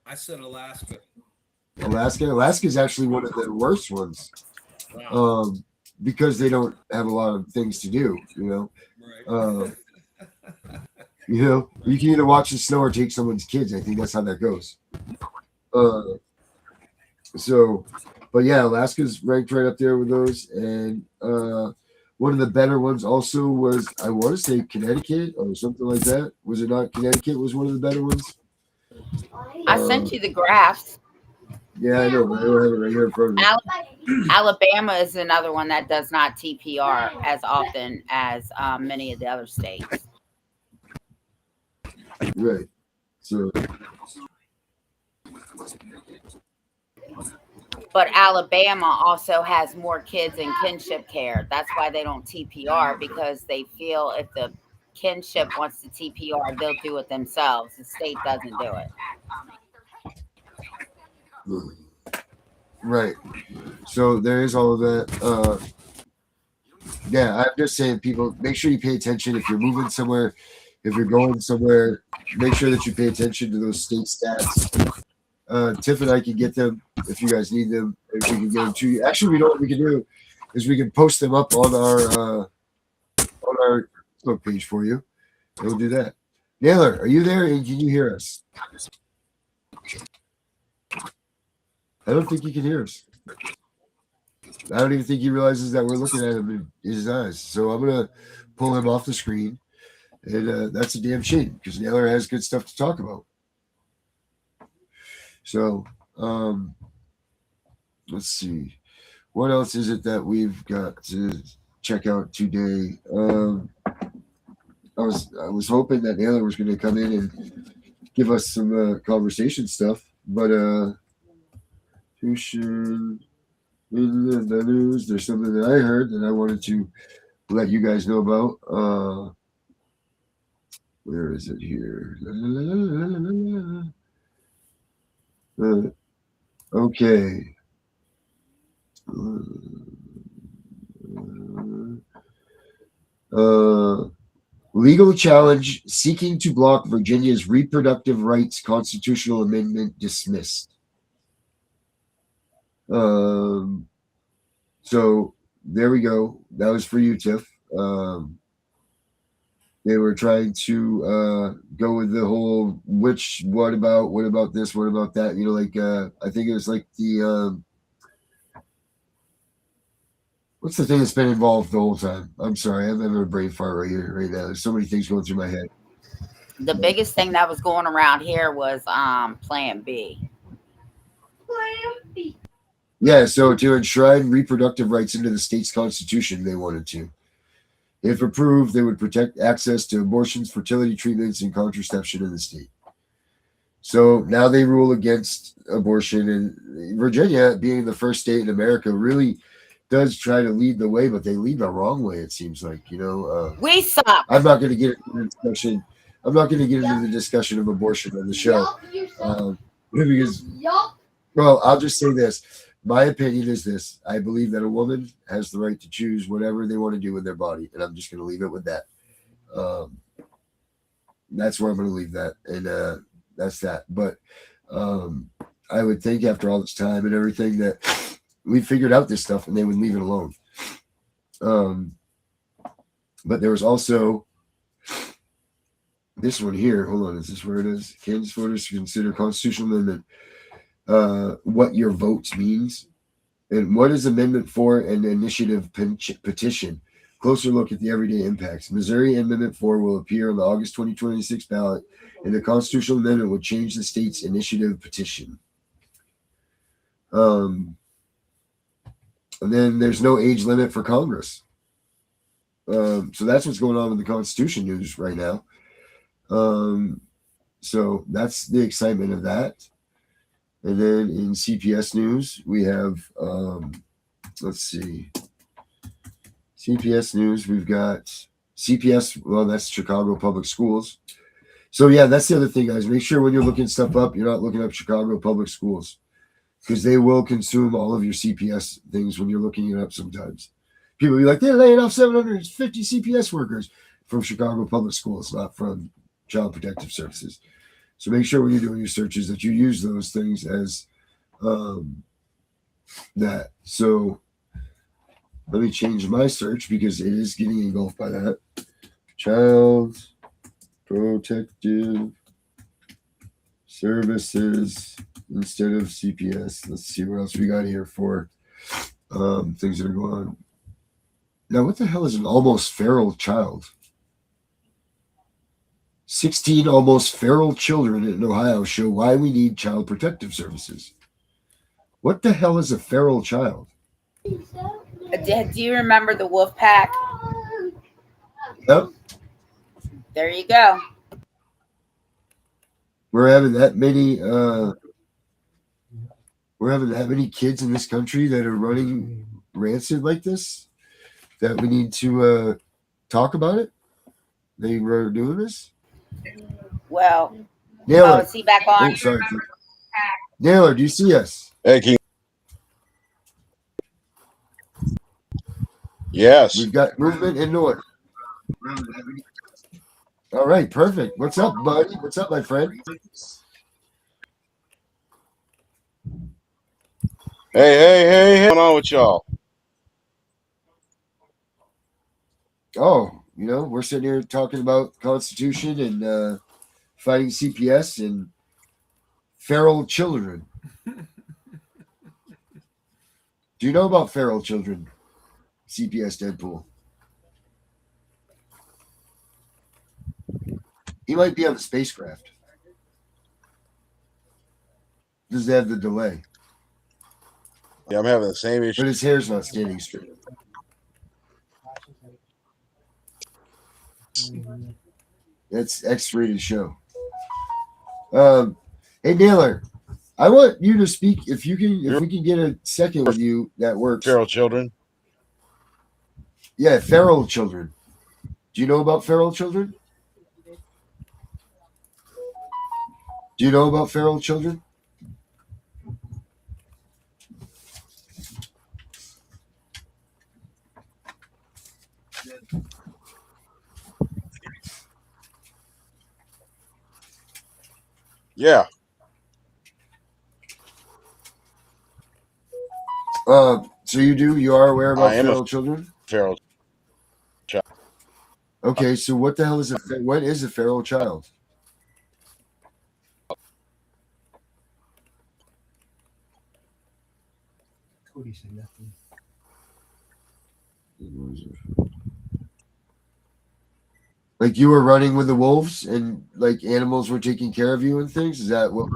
S5: I said Alaska.
S3: Alaska is actually one of the worst ones.
S5: Wow.
S3: Because they don't have a lot of things to do,
S5: Right.
S3: You can either watch the snow or take someone's kids. I think that's how that goes. But yeah, Alaska's ranked right up there with those. And one of the better ones also was, I want to say Connecticut or something like that. Was it not Connecticut was one of the better ones?
S4: I sent you the graphs.
S3: Yeah, I know, but I don't have it right here in front of me.
S4: Alabama is another one that does not TPR as often as many of the other states.
S3: Right. So
S4: But Alabama also has more kids in kinship care. That's why they don't TPR, because they feel if the kinship wants to TPR, they'll do it themselves. The state doesn't do it.
S3: Right. So there is all of that. Yeah, I'm just saying, people, make sure you pay attention if you're moving somewhere, if you're going somewhere. Make sure that you pay attention to those state stats. Tiff and I can get them if you guys need them. If we can get them to you. Actually, we know what we can do is we can post them up on our Facebook page for you. We'll do that. Naylor, are you there? And can you hear us? I don't think he can hear us. I don't even think he realizes that we're looking at him in his eyes. So I'm gonna pull him off the screen, and that's a damn shame because Naylor has good stuff to talk about. So let's see, what else is it that we've got to check out today? I was hoping that Naylor was going to come in and give us some conversation stuff, but tuition in the news, there's something that I heard that I wanted to let you guys know about. Where is it here? Okay. Legal challenge seeking to block Virginia's reproductive rights constitutional amendment dismissed. So there we go. That was for you, Tiff. They were trying to go with the whole what about this, what about that? You know, like I think it was like the what's the thing that's been involved the whole time? I'm sorry, I'm having a brain fart right here, right now. There's so many things going through my head.
S4: The biggest thing that was going around here was Plan B.
S6: Plan B.
S3: Yeah, so to enshrine reproductive rights into the state's constitution, they wanted to. If approved, they would protect access to abortions, fertility treatments, and contraception in the state. So now they rule against abortion, and Virginia, being the first state in America, really does try to lead the way, but they lead the wrong way. It seems like, you know.
S4: We suck.
S3: I'm not going to get into the discussion. I'm not going to get into the discussion of abortion on the show, because, well, I'll just say this. My opinion is this. I believe that a woman has the right to choose whatever they want to do with their body, and I'm just going to leave it with that. That's where I'm going to leave that, and that's that. But I would think after all this time and everything that we figured out this stuff, and they would leave it alone. But there was also this one here. Hold on, is this where it is? Kansas voters to consider constitutional amendment. What your vote means, and what is Amendment 4 an initiative petition? Closer look at the everyday impacts. Missouri Amendment 4 will appear on the August 2026 ballot, and the constitutional amendment would change the state's initiative petition. And then there's no age limit for Congress. So that's what's going on with the Constitution news right now. So that's the excitement of that. And then in CPS news, we have, let's see, CPS news, we've got CPS, well, that's Chicago Public Schools. So, yeah, that's the other thing, guys. Make sure when you're looking stuff up, you're not looking up Chicago Public Schools, because they will consume all of your CPS things when you're looking it up sometimes. People will be like, they're laying off 750 CPS workers from Chicago Public Schools, not from Child Protective Services. So make sure when you're doing your searches that you use those things as that. So let me change my search because it is getting engulfed by that. Child Protective Services instead of CPS. Let's see what else we got here for things that are going on. Now, what the hell is an almost feral child? 16 almost feral children in Ohio show why we need child protective services. What the hell is a feral child?
S4: Do you remember the wolf pack?
S3: Yep.
S4: There you go.
S3: We're having that many we're having to have any kids in this country that are running rancid like this, that we need to talk about it. They were doing this.
S4: Well,
S3: Naylor.
S4: is he back on?
S3: Oh, sorry. Naylor, do you see us?
S9: Hey, King. Yes.
S3: We've got movement and noise. All right, perfect. What's up, buddy? What's up, my friend?
S9: Hey, what's going on with y'all?
S3: Oh, we're sitting here talking about Constitution and fighting CPS and feral children. Do you know about feral children? CPS Deadpool. He might be on the spacecraft. Does it have the delay?
S9: Yeah, I'm having the same issue.
S3: But his hair's not standing straight. That's X-rated show. Hey Naylor, I want you to speak. If we can get a second with you, that works.
S9: Feral children.
S3: Yeah, feral children. Do you know about feral children? Do you know about feral children?
S9: Yeah.
S3: So you are aware about
S9: I am
S3: feral children?
S9: Feral child.
S3: Okay, so what the hell is what is a feral child?
S8: Cody said nothing.
S3: Like you were running with the wolves and like animals were taking care of you and things? Is that what?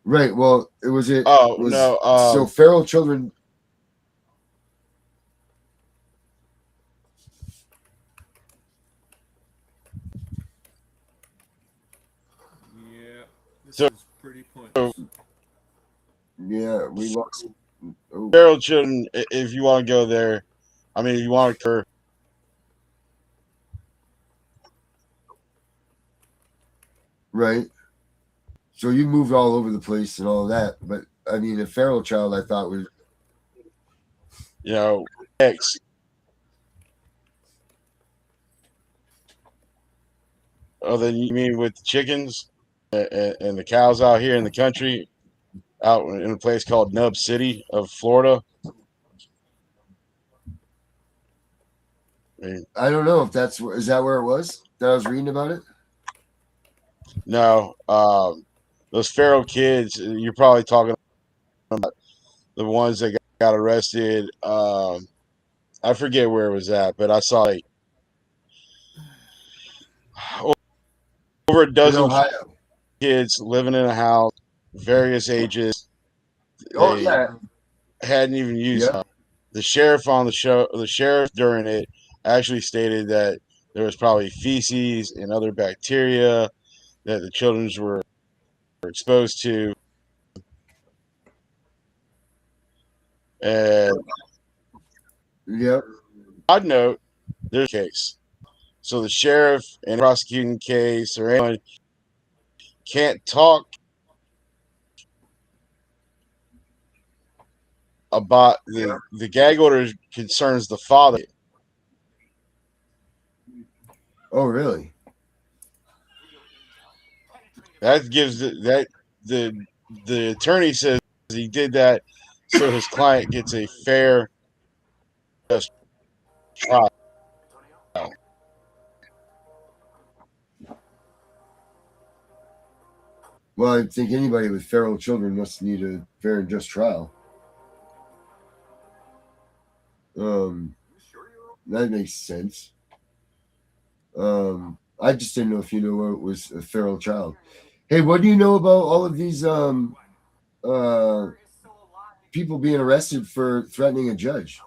S3: Right. Well,
S9: No.
S3: So feral children.
S5: Yeah, this
S9: So-
S5: is pretty pointless.
S3: Yeah, we lost. Oh,
S9: Feral children. If you want to go there, I mean, if you want to.
S3: right. So you moved all over the place and all that, but I mean, a feral child, I thought was
S9: X. Oh, then you mean with the chickens and the cows out here in the country, out in a place called Nub City of Florida?
S3: I don't know if is that where it was that I was reading about it?
S9: No, those feral kids, you're probably talking about the ones that got arrested. I forget where it was at, but I saw like over a
S3: In
S9: dozen
S3: Ohio.
S9: kids living in a house, various ages.
S3: Oh
S9: They
S3: yeah.
S9: hadn't even used
S3: Yeah.
S9: the sheriff on the show. The sheriff during it actually stated that there was probably feces and other bacteria that the children were exposed to. And
S3: Yep.
S9: I'd note there's a case. So the sheriff and prosecuting case or anyone can't talk about the gag order concerns the father.
S3: Oh really?
S9: That gives that the attorney says he did that so his client gets a fair just trial.
S3: Well, I think anybody with feral children must need a fair and just trial. That makes sense. I just didn't know if you knew what was a feral child. Hey, what do you know about all of these people being arrested for threatening a judge?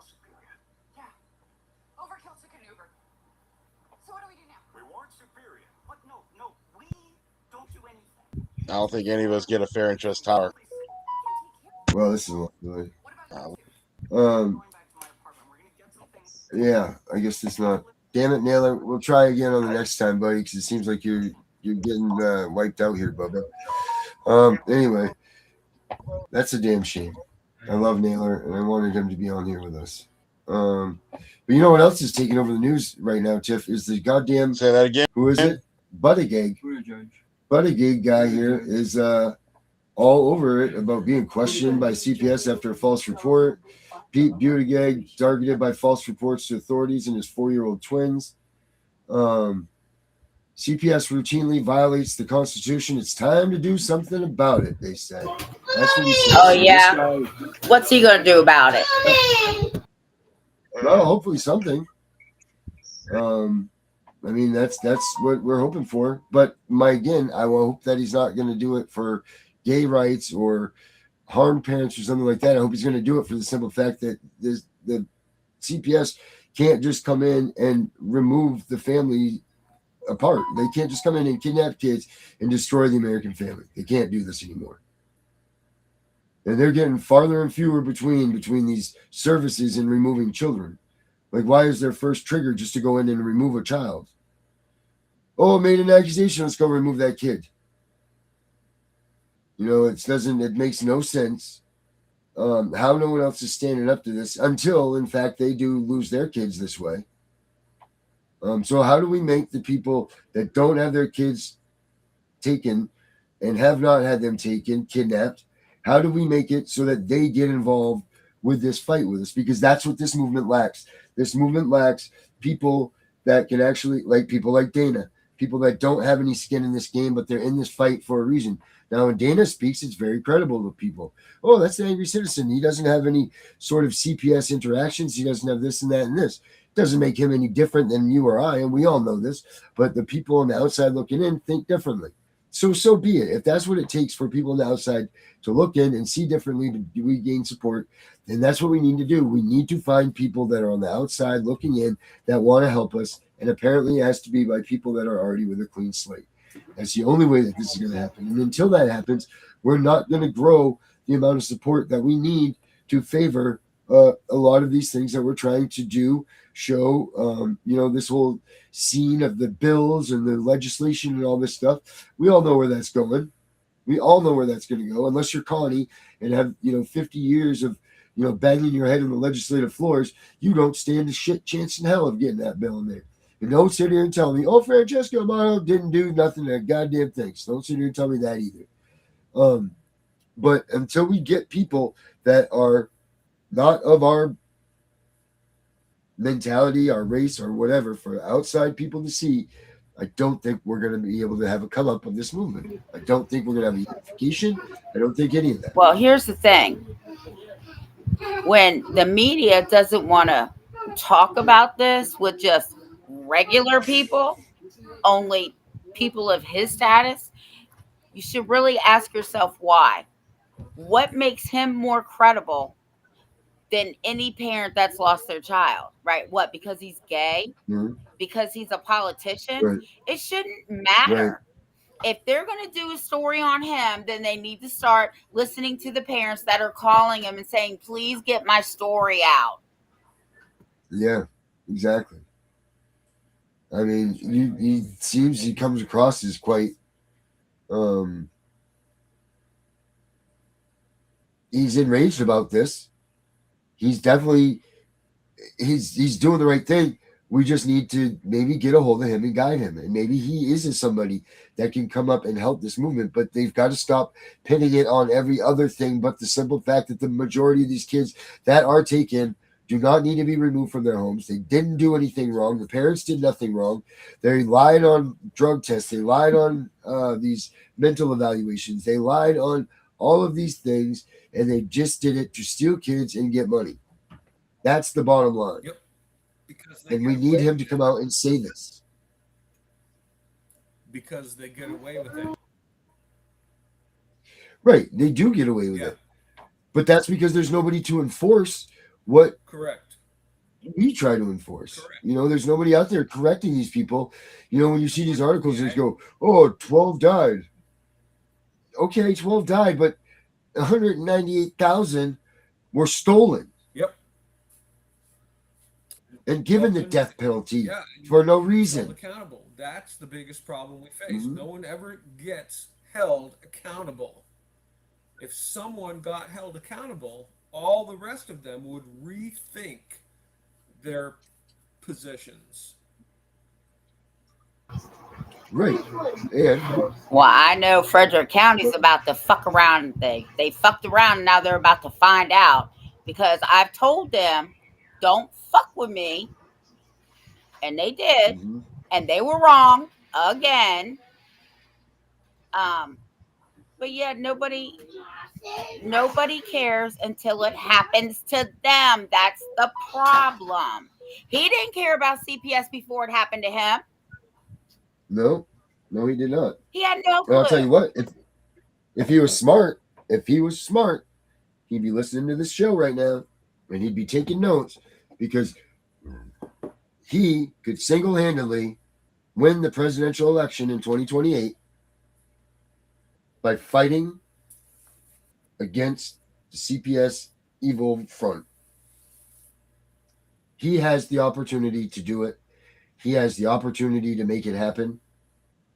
S10: Overkill took an Uber. So what do we do now?
S1: We warn Superior. But no, we don't do anything.
S9: I don't think any of us get a fair and just tower.
S3: Well, this is really. Yeah, I guess it's not. Damn it, Naylor. We'll try again on the next time, buddy, because it seems like you're getting wiped out here, Bubba. Anyway, that's a damn shame. I love Naylor, and I wanted him to be on here with us. But you know what else is taking over the news right now, Tiff? Is the goddamn.
S9: Say that again.
S3: Who is it? Buttigieg. Buttigieg guy here is all over it about being questioned by CPS after a false report. Pete Buttigieg targeted by false reports to authorities and his 4-year-old twins. CPS routinely violates the Constitution. It's time to do something about it, they said. That's what he said.
S4: Oh, yeah. What's he going to do about it?
S3: Well, hopefully something. I mean, that's what we're hoping for. But again, I will hope that he's not going to do it for gay rights or harm parents or something like that. I hope he's going to do it for the simple fact that the CPS can't just come in and remove the family apart. They can't just come in and kidnap kids and destroy the American family. They can't do this anymore. And they're getting farther and fewer between these services and removing children. Like, why is their first trigger just to go in and remove a child? Oh, made an accusation. Let's go remove that kid. You know, it makes no sense. How no one else is standing up to this until, in fact, they do lose their kids this way. So how do we make the people that don't have their kids taken and have not had them taken, kidnapped, how do we make it so that they get involved with this fight with us? Because that's what this movement lacks. This movement lacks people that can actually, like people like Dana, people that don't have any skin in this game, but they're in this fight for a reason. Now, when Dana speaks, it's very credible to people. Oh, that's an angry citizen. He doesn't have any sort of CPS interactions. He doesn't have this and that and this. It doesn't make him any different than you or I, and we all know this. But the people on the outside looking in think differently. So be it. If that's what it takes for people on the outside to look in and see differently to regain support, then that's what we need to do. We need to find people that are on the outside looking in that want to help us. And apparently it has to be by people that are already with a clean slate. That's the only way that this is going to happen. And until that happens, we're not going to grow the amount of support that we need to favor a lot of these things that we're trying to do, show, this whole scene of the bills and the legislation and all this stuff. We all know where that's going. We all know where that's going to go. Unless you're Connie and have, 50 years of, banging your head on the legislative floors, you don't stand a shit chance in hell of getting that bill in there. And don't sit here and tell me, oh, Francesco Amaro didn't do nothing that goddamn things. Don't sit here and tell me that either. But until we get people that are not of our mentality, our race, or whatever, for outside people to see, I don't think we're going to be able to have a come up of this movement. I don't think we're going to have a unification. I don't think any of that.
S4: Well, here's the thing. When the media doesn't want to talk about this with just regular people, only people of his status, you should really ask yourself why. What makes him more credible than any parent that's lost their child, right? What? Because he's gay?
S3: Mm-hmm.
S4: Because he's a politician?
S3: Right.
S4: It shouldn't matter. Right. If they're going to do a story on him, then they need to start listening to the parents that are calling him and saying, please get my story out.
S3: Yeah, exactly. I mean, he comes across as quite, he's enraged about this. He's definitely, he's doing the right thing. We just need to maybe get a hold of him and guide him. And maybe he is somebody that can come up and help this movement, but they've got to stop pinning it on every other thing but the simple fact that the majority of these kids that are taken do not need to be removed from their homes. They didn't do anything wrong. The parents did nothing wrong. They lied on drug tests. They lied on these mental evaluations. They lied on all of these things, and they just did it to steal kids and get money. That's the bottom line.
S5: Yep.
S3: And we need him to come out and say this.
S5: Because they get away with it.
S3: Right. They do get away with it. But that's because there's nobody to enforce what
S5: Correct.
S3: we try to enforce.
S5: Correct.
S3: There's nobody out there correcting these people. When you see these articles, they go, oh, 12 died. okay, 12 died, but 198,000 were stolen.
S5: Yep.
S3: And given the
S5: Well,
S3: death penalty
S5: yeah,
S3: for no
S5: held
S3: reason.
S5: accountable. That's the biggest problem we face.
S3: Mhm.
S5: No one ever gets held accountable. If someone got held accountable, all the rest of them would rethink their positions.
S3: Right. And
S4: Well, I know Frederick County's about to fuck around. They fucked around and now they're about to find out because I've told them, don't fuck with me. And they did.
S3: mhm.
S4: And they were wrong again. But yeah, nobody cares until it happens to them. That's the problem. He didn't care about CPS before it happened to him.
S3: No, he did not.
S4: He had no
S3: And I'll tell
S4: clue.
S3: you what, if he was smart, he'd be listening to this show right now and he'd be taking notes because he could single-handedly win the presidential election in 2028 by fighting against the CPS evil front. He has the opportunity to do it. He has the opportunity to make it happen.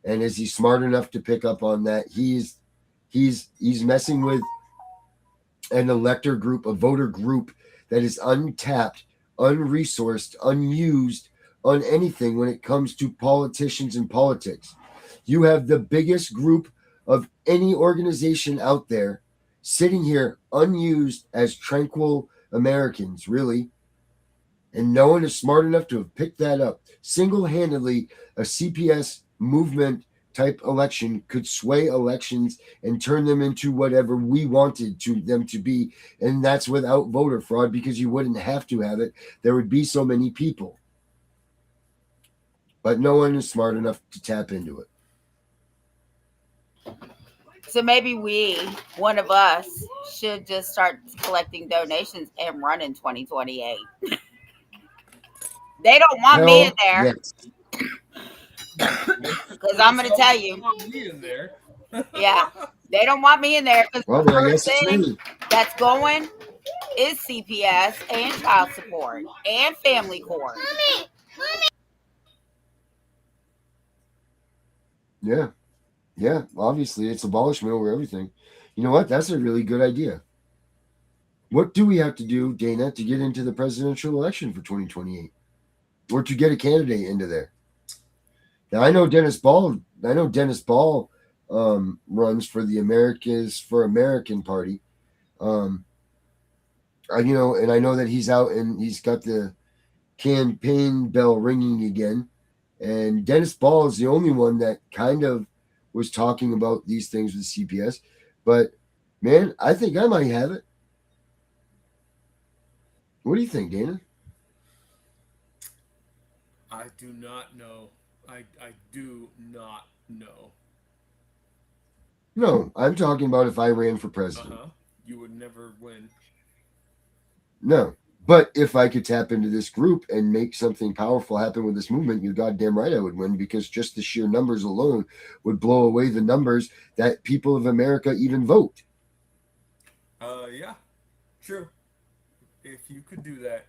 S3: And is he smart enough to pick up on that? He's messing with an elector group, a voter group that is untapped, unresourced, unused on anything when it comes to politicians and politics. You have the biggest group of any organization out there sitting here unused as tranquil Americans, really. And no one is smart enough to have picked that up. Single-handedly, a CPS movement type election could sway elections and turn them into whatever we wanted them to be. And that's without voter fraud because you wouldn't have to have it. There would be so many people. But no one is smart enough to tap into it.
S4: So maybe one of us, should just start collecting donations and run in 2028. They don't want me in there.
S3: Yes.
S4: Because I'm going to tell you.
S5: Me in there.
S4: Yeah. They don't want me in there because
S3: Well,
S4: the
S3: then I
S4: first
S3: guess it's
S4: thing
S3: me.
S4: that's going is CPS and child support and family court.
S3: Yeah. Yeah. Obviously, it's abolishment over everything. You know what? That's a really good idea. What do we have to do, Dana, to get into the presidential election for 2028? Or to get a candidate into there? Now, I know Dennis Ball runs for the American Party. And I know that he's out and he's got the campaign bell ringing again. And Dennis Ball is the only one that kind of was talking about these things with CPS. But man, I think I might have it. What do you think, Dana?
S5: I do not know. I do not know.
S3: No, I'm talking about if I ran for president.
S5: You would never win.
S3: No. But if I could tap into this group and make something powerful happen with this movement, you're goddamn right I would win, because just the sheer numbers alone would blow away the numbers that people of America even vote.
S5: Yeah, true. If you could do that,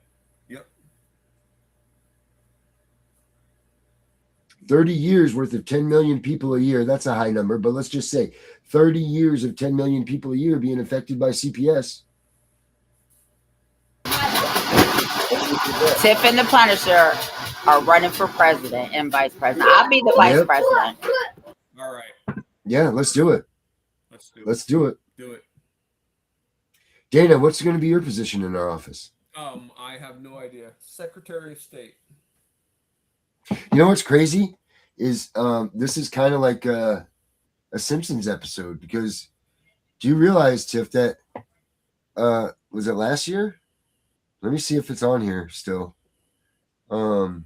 S5: yep.
S3: 30 years worth of 10 million people a year, that's a high number, but let's just say 30 years of 10 million people a year being affected by CPS.
S4: Tiff and The Punisher are running for president and vice president. I'll be the vice president.
S5: All right.
S3: Yeah, let's do it.
S5: Let's do it.
S3: Do it. Dana, what's going to be your position in our office?
S5: I have no idea. Secretary of State.
S3: You know what's crazy is this is kind of like a Simpsons episode, because do you realize, Tiff, that was it last year? Let me see if it's on here still. Let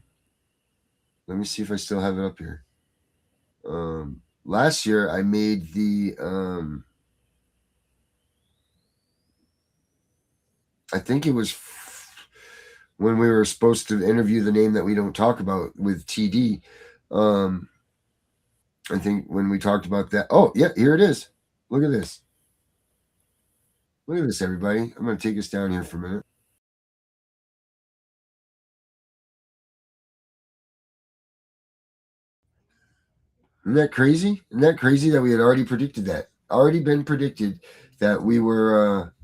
S3: me see if I still have it up here. Last year I made the I think it was when we were supposed to interview the name that we don't talk about with TD. I think when we talked about that. Oh, yeah, here it is. Look at this. Look at this, everybody. I'm going to take us down here for a minute. Isn't that crazy? Isn't that crazy that we had already predicted that? Already been predicted that we were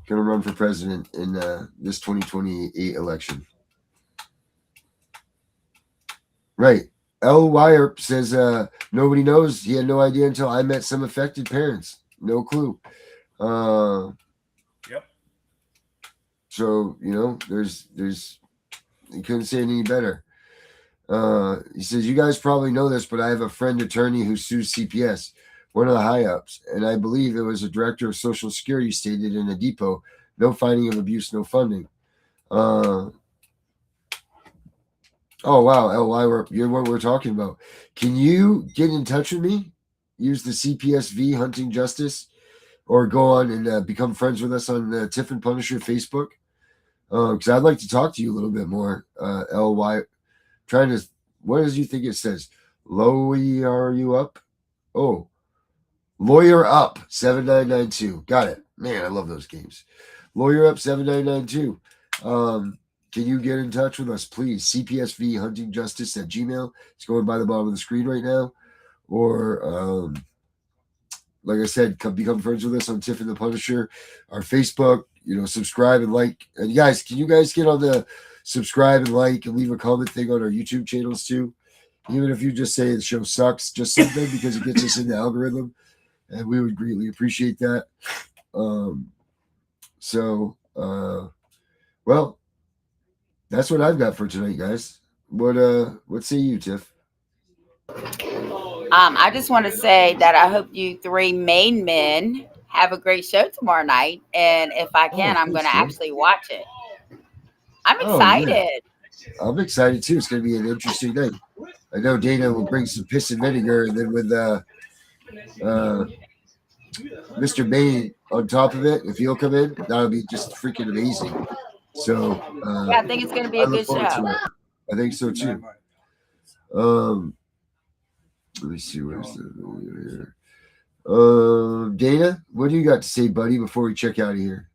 S3: going to run for president in this 2028 election. Right. L. Wire says nobody knows. He had no idea until I met some affected parents. No clue.
S5: Yep.
S3: So, you know, there's you couldn't say it any better. He says, you guys probably know this, but I have a friend attorney who sues CPS, one of the high ups, and I believe it was a director of Social Security stated in a depot, no finding of abuse, no funding. Oh wow, LY, you're what we're talking about. Can you get in touch with me? Use the CPSV Hunting Justice, or go on and become friends with us on the Tiff and Punisher Facebook. Because I'd like to talk to you a little bit more. LY, trying to. What does you think it says? Lawyer you up? Oh, Lawyer Up 7992. Got it. Man, I love those games. Lawyer Up 7992. Can you get in touch with us, please? CPSV Hunting Justice at Gmail. It's going by the bottom of the screen right now. Or, like I said, become friends with us on Tiff and The Punisher, our Facebook. You know, subscribe and like. And guys, can you guys get on the subscribe and like and leave a comment thing on our YouTube channels too? Even if you just say the show sucks, just something, because it gets us in the algorithm, and we would greatly appreciate that. Well, that's what I've got for tonight, guys. What say you, Tiff?
S4: I just want to say that I hope you three main men have a great show tomorrow night, and if I can, I'm going to actually watch it. I'm excited.
S3: Yeah. I'm excited too. It's going to be an interesting night. I know Dana will bring some piss and vinegar, and then with Mr. Bain on top of it, if he'll come in, that'll be just freaking amazing. So
S4: yeah, I think it's going to be a good show.
S3: I think so too. Let me see where's the here. Dana, what do you got to say, buddy, before we check out of here?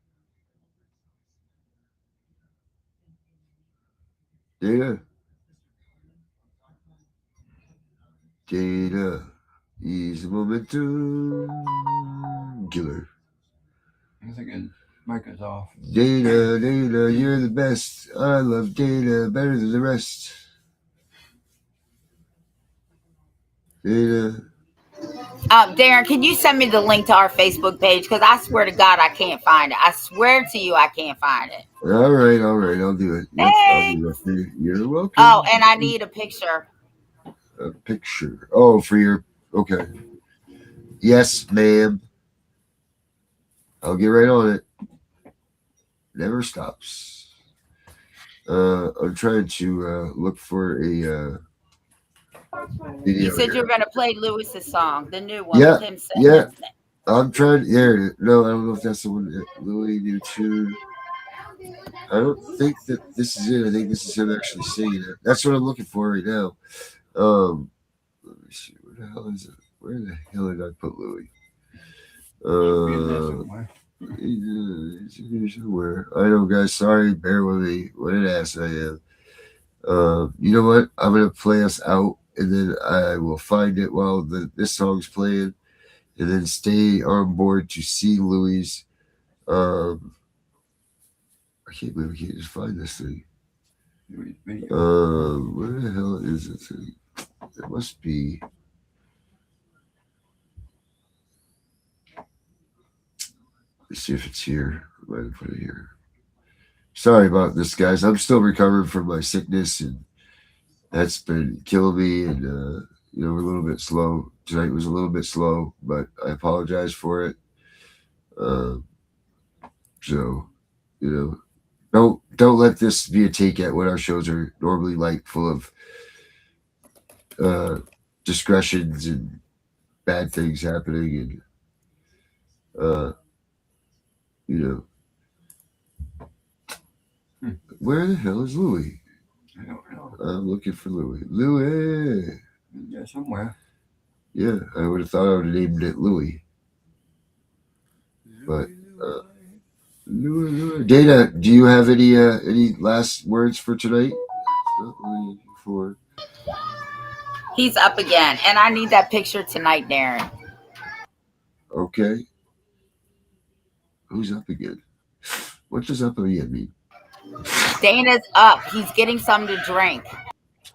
S3: Dana, he's a momentum killer.
S7: I think mic is off.
S3: Dana, you're the best. I love Dana better than the rest. Dana.
S4: Darren, can you send me the link to our Facebook page? Because I swear to God, I can't find it. I swear to you, I can't find it.
S3: All right. I'll do it.
S4: Hey.
S3: You're welcome.
S4: Oh, and I need a picture.
S3: A picture. Oh, for your. Okay. Yes, ma'am. I'll get right on it. Never stops. I'm trying to look for a video.
S4: You said you were going to play Lewis's song, the new one.
S3: Yeah,
S4: with him
S3: yeah. I'm trying. Yeah, no, I don't know if that's the one. Louis, new tune. I don't think that this is it. I think this is him actually singing it. That's what I'm looking for right now. Let me see. Where the hell is it? Where the hell did I put Louis? He's here somewhere. I know, guys. Sorry, bear with me. What an ass I am. You know what? I'm gonna play us out, and then I will find it while this song's playing, and then stay on board to see Louis. I can't believe I can't just find this thing. Where the hell is it thing? It must be. Let's see if it's here. I might have put it here. Sorry about this, guys. I'm still recovering from my sickness, and that's been killing me. And we're a little bit slow. Tonight was a little bit slow, but I apologize for it. So, don't let this be a take at what our shows are normally like, full of discretions and bad things happening, and where the hell is Louis?
S7: I don't know.
S3: I'm looking for Louis. Louis.
S7: Yeah, somewhere.
S3: Yeah, I would have thought I would have named it Louis. But Dana, do you have any last words for tonight?
S4: He's up again, and I need that picture tonight, Darren.
S3: Okay. Who's up again? What does up again mean?
S4: Dana's up. He's getting something to drink.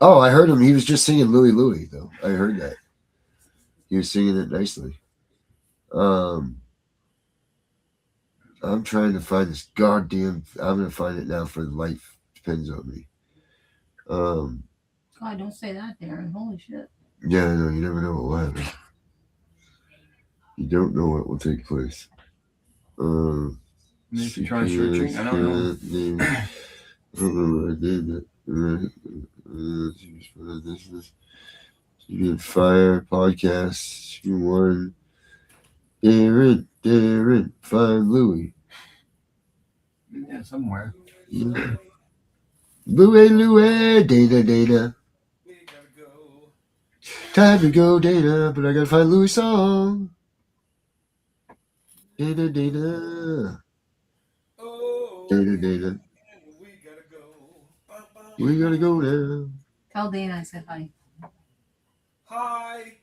S3: Oh, I heard him. He was just singing Louie Louie, though. I heard that. He was singing it nicely. I'm trying to find this goddamn. I'm gonna find it now for the life depends on me.
S6: God, don't say that, Darren. Holy shit.
S3: Yeah, I know. You never know what will happen. You don't know what will take place.
S8: If you try searching, I don't know.
S3: Fire podcast. You won. Darren, find Louie.
S8: Yeah, somewhere.
S3: Yeah. Louie, Dana. Time to go, Dana, but I gotta find Louie' song. Dana. Dana. We gotta go now.
S6: Tell Dana I said hi.
S5: Hi.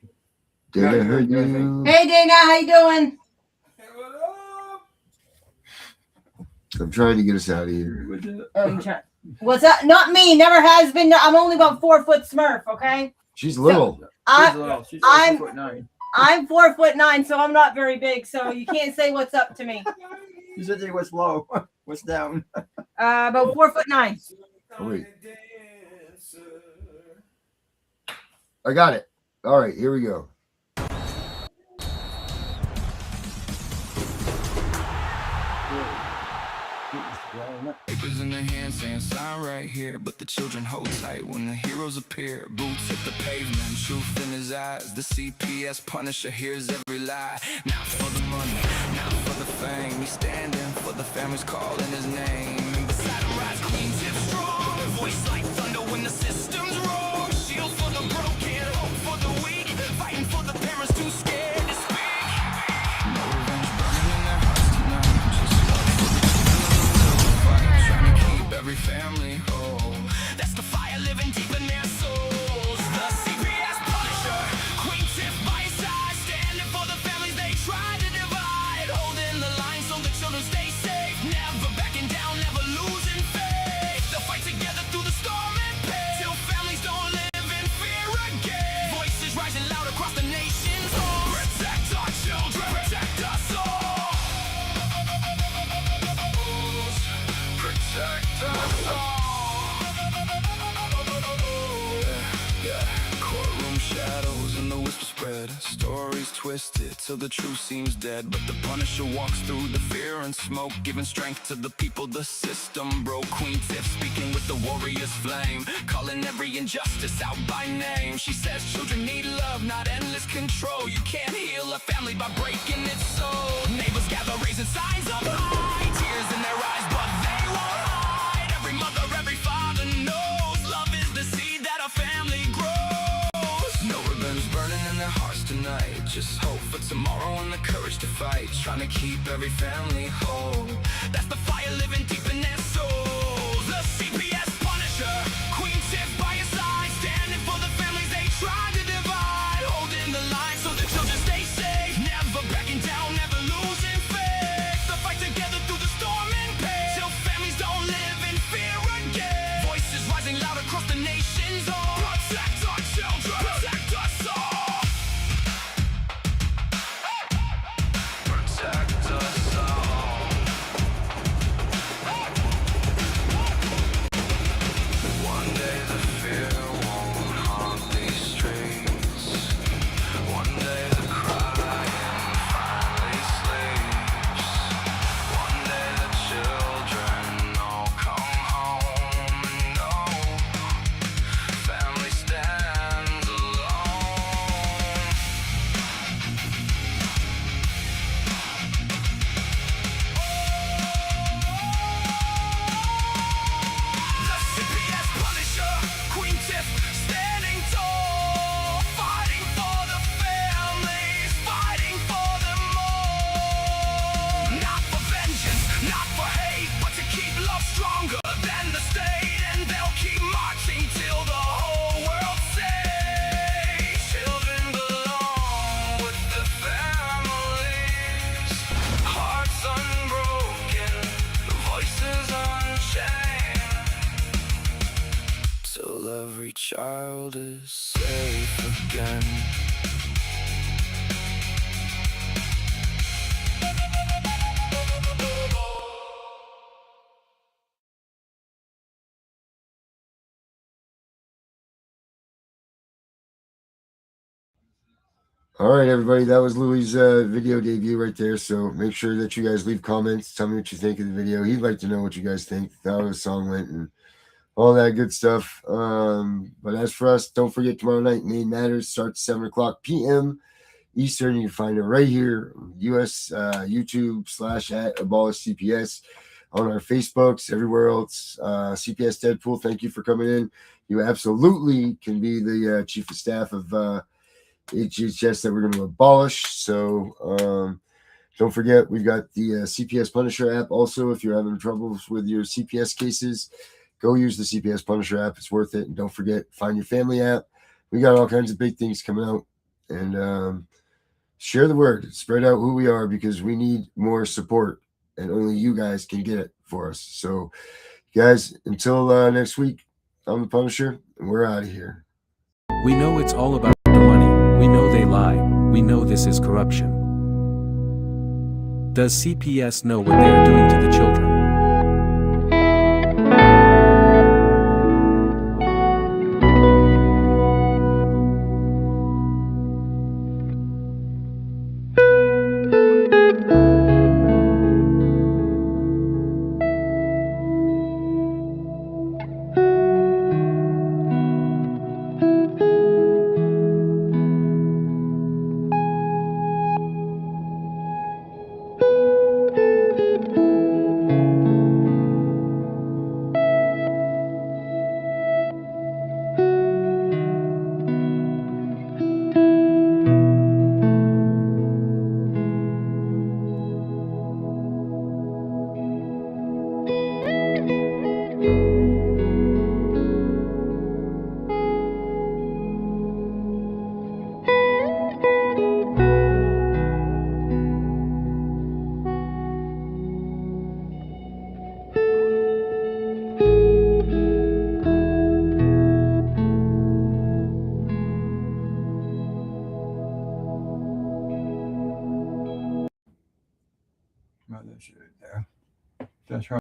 S3: Dana, I heard you.
S6: Hey, Dana, how you doing?
S3: I'm trying to get us out of here.
S6: What's up? Not me. Never has been. I'm only about 4 foot Smurf. Okay.
S3: She's little.
S8: She's little. She's
S6: I'm
S8: 4'9".
S6: I'm 4'9", so I'm not very big. So you can't say what's up to me.
S8: You said they what's low, what's down.
S6: About 4'9".
S3: Oh, wait. I got it. All right, here we go.
S7: Papers in the hand saying sign right here, but the children hold tight when the heroes appear. Boots hit the pavement, truth in his eyes. The CPS Punisher hears every lie. Not for the money, not for the fame. He's standing for the families calling his name. And beside him rides Queen Tiff strong, voice like thunder when the systems roar. Shield for the broken, hope for the weak, fighting for the parents too scared to speak. No revenge burning in their hearts tonight. Just love for the fight, trying to keep every family whole. That's the fire living deep in their souls. The CPS Punisher, Queen Tiff by his side, standing for the families they try to divide, holding the line so the children stay safe, never backing down, never losing faith. They'll fight together through the storm and pain, till families don't live in fear again. Voices rising loud across the nation's home. Protect our children, protect us all. Protect us all. Courtroom shadows and the whisper spread. Stories twisted till the truth seems dead. But the Punisher walks through the fear and smoke, giving strength to the people the system broke. Queen Tiff speaking with the warrior's flame, calling every injustice out by name. She says children need love, not endless control. You can't heal a family by breaking its soul. Neighbors gather raising signs up high, tears in their eyes but they won't hide. Every mother, every father knows love is the seed that a family grows. No revenge burning in their hearts tonight, just hope for tomorrow and the courage to fight, trying to keep every family whole. That's the fire living deep in their souls. The CPS Punisher, Queen Tiff by his side, standing for the families they try to divide, holding the line so the children stay safe, never backing down, never losing faith. They'll fight together through the storm and pain, till families don't live in fear again. Voices rising loud across the nation's home. Protect our children, protect us all. Protect us all.
S3: All right, everybody. That was Louis' video debut right there. So make sure that you guys leave comments. Tell me what you think of the video. He'd like to know what you guys think, how the song went, and all that good stuff. But as for us, don't forget tomorrow night, Main Matters starts 7 o'clock p.m. Eastern. You can find it right here, US YouTube / Abolish CPS, on our Facebooks, everywhere else. CPS Deadpool, thank you for coming in. You absolutely can be the chief of staff of HHS that we're going to abolish. So don't forget, we've got the CPS Punisher app. Also, if you're having troubles with your CPS cases, go use the CPS Punisher app. It's worth it. And don't forget, Find Your Family app. We got all kinds of big things coming out. And share the word. Spread out who we are, because we need more support. And only you guys can get it for us. So, guys, until next week, I'm the Punisher, and we're out of here.
S10: We know it's all about the money. We know they lie. We know this is corruption. Does CPS know what they are doing to the children?
S8: Mother should there. That's right.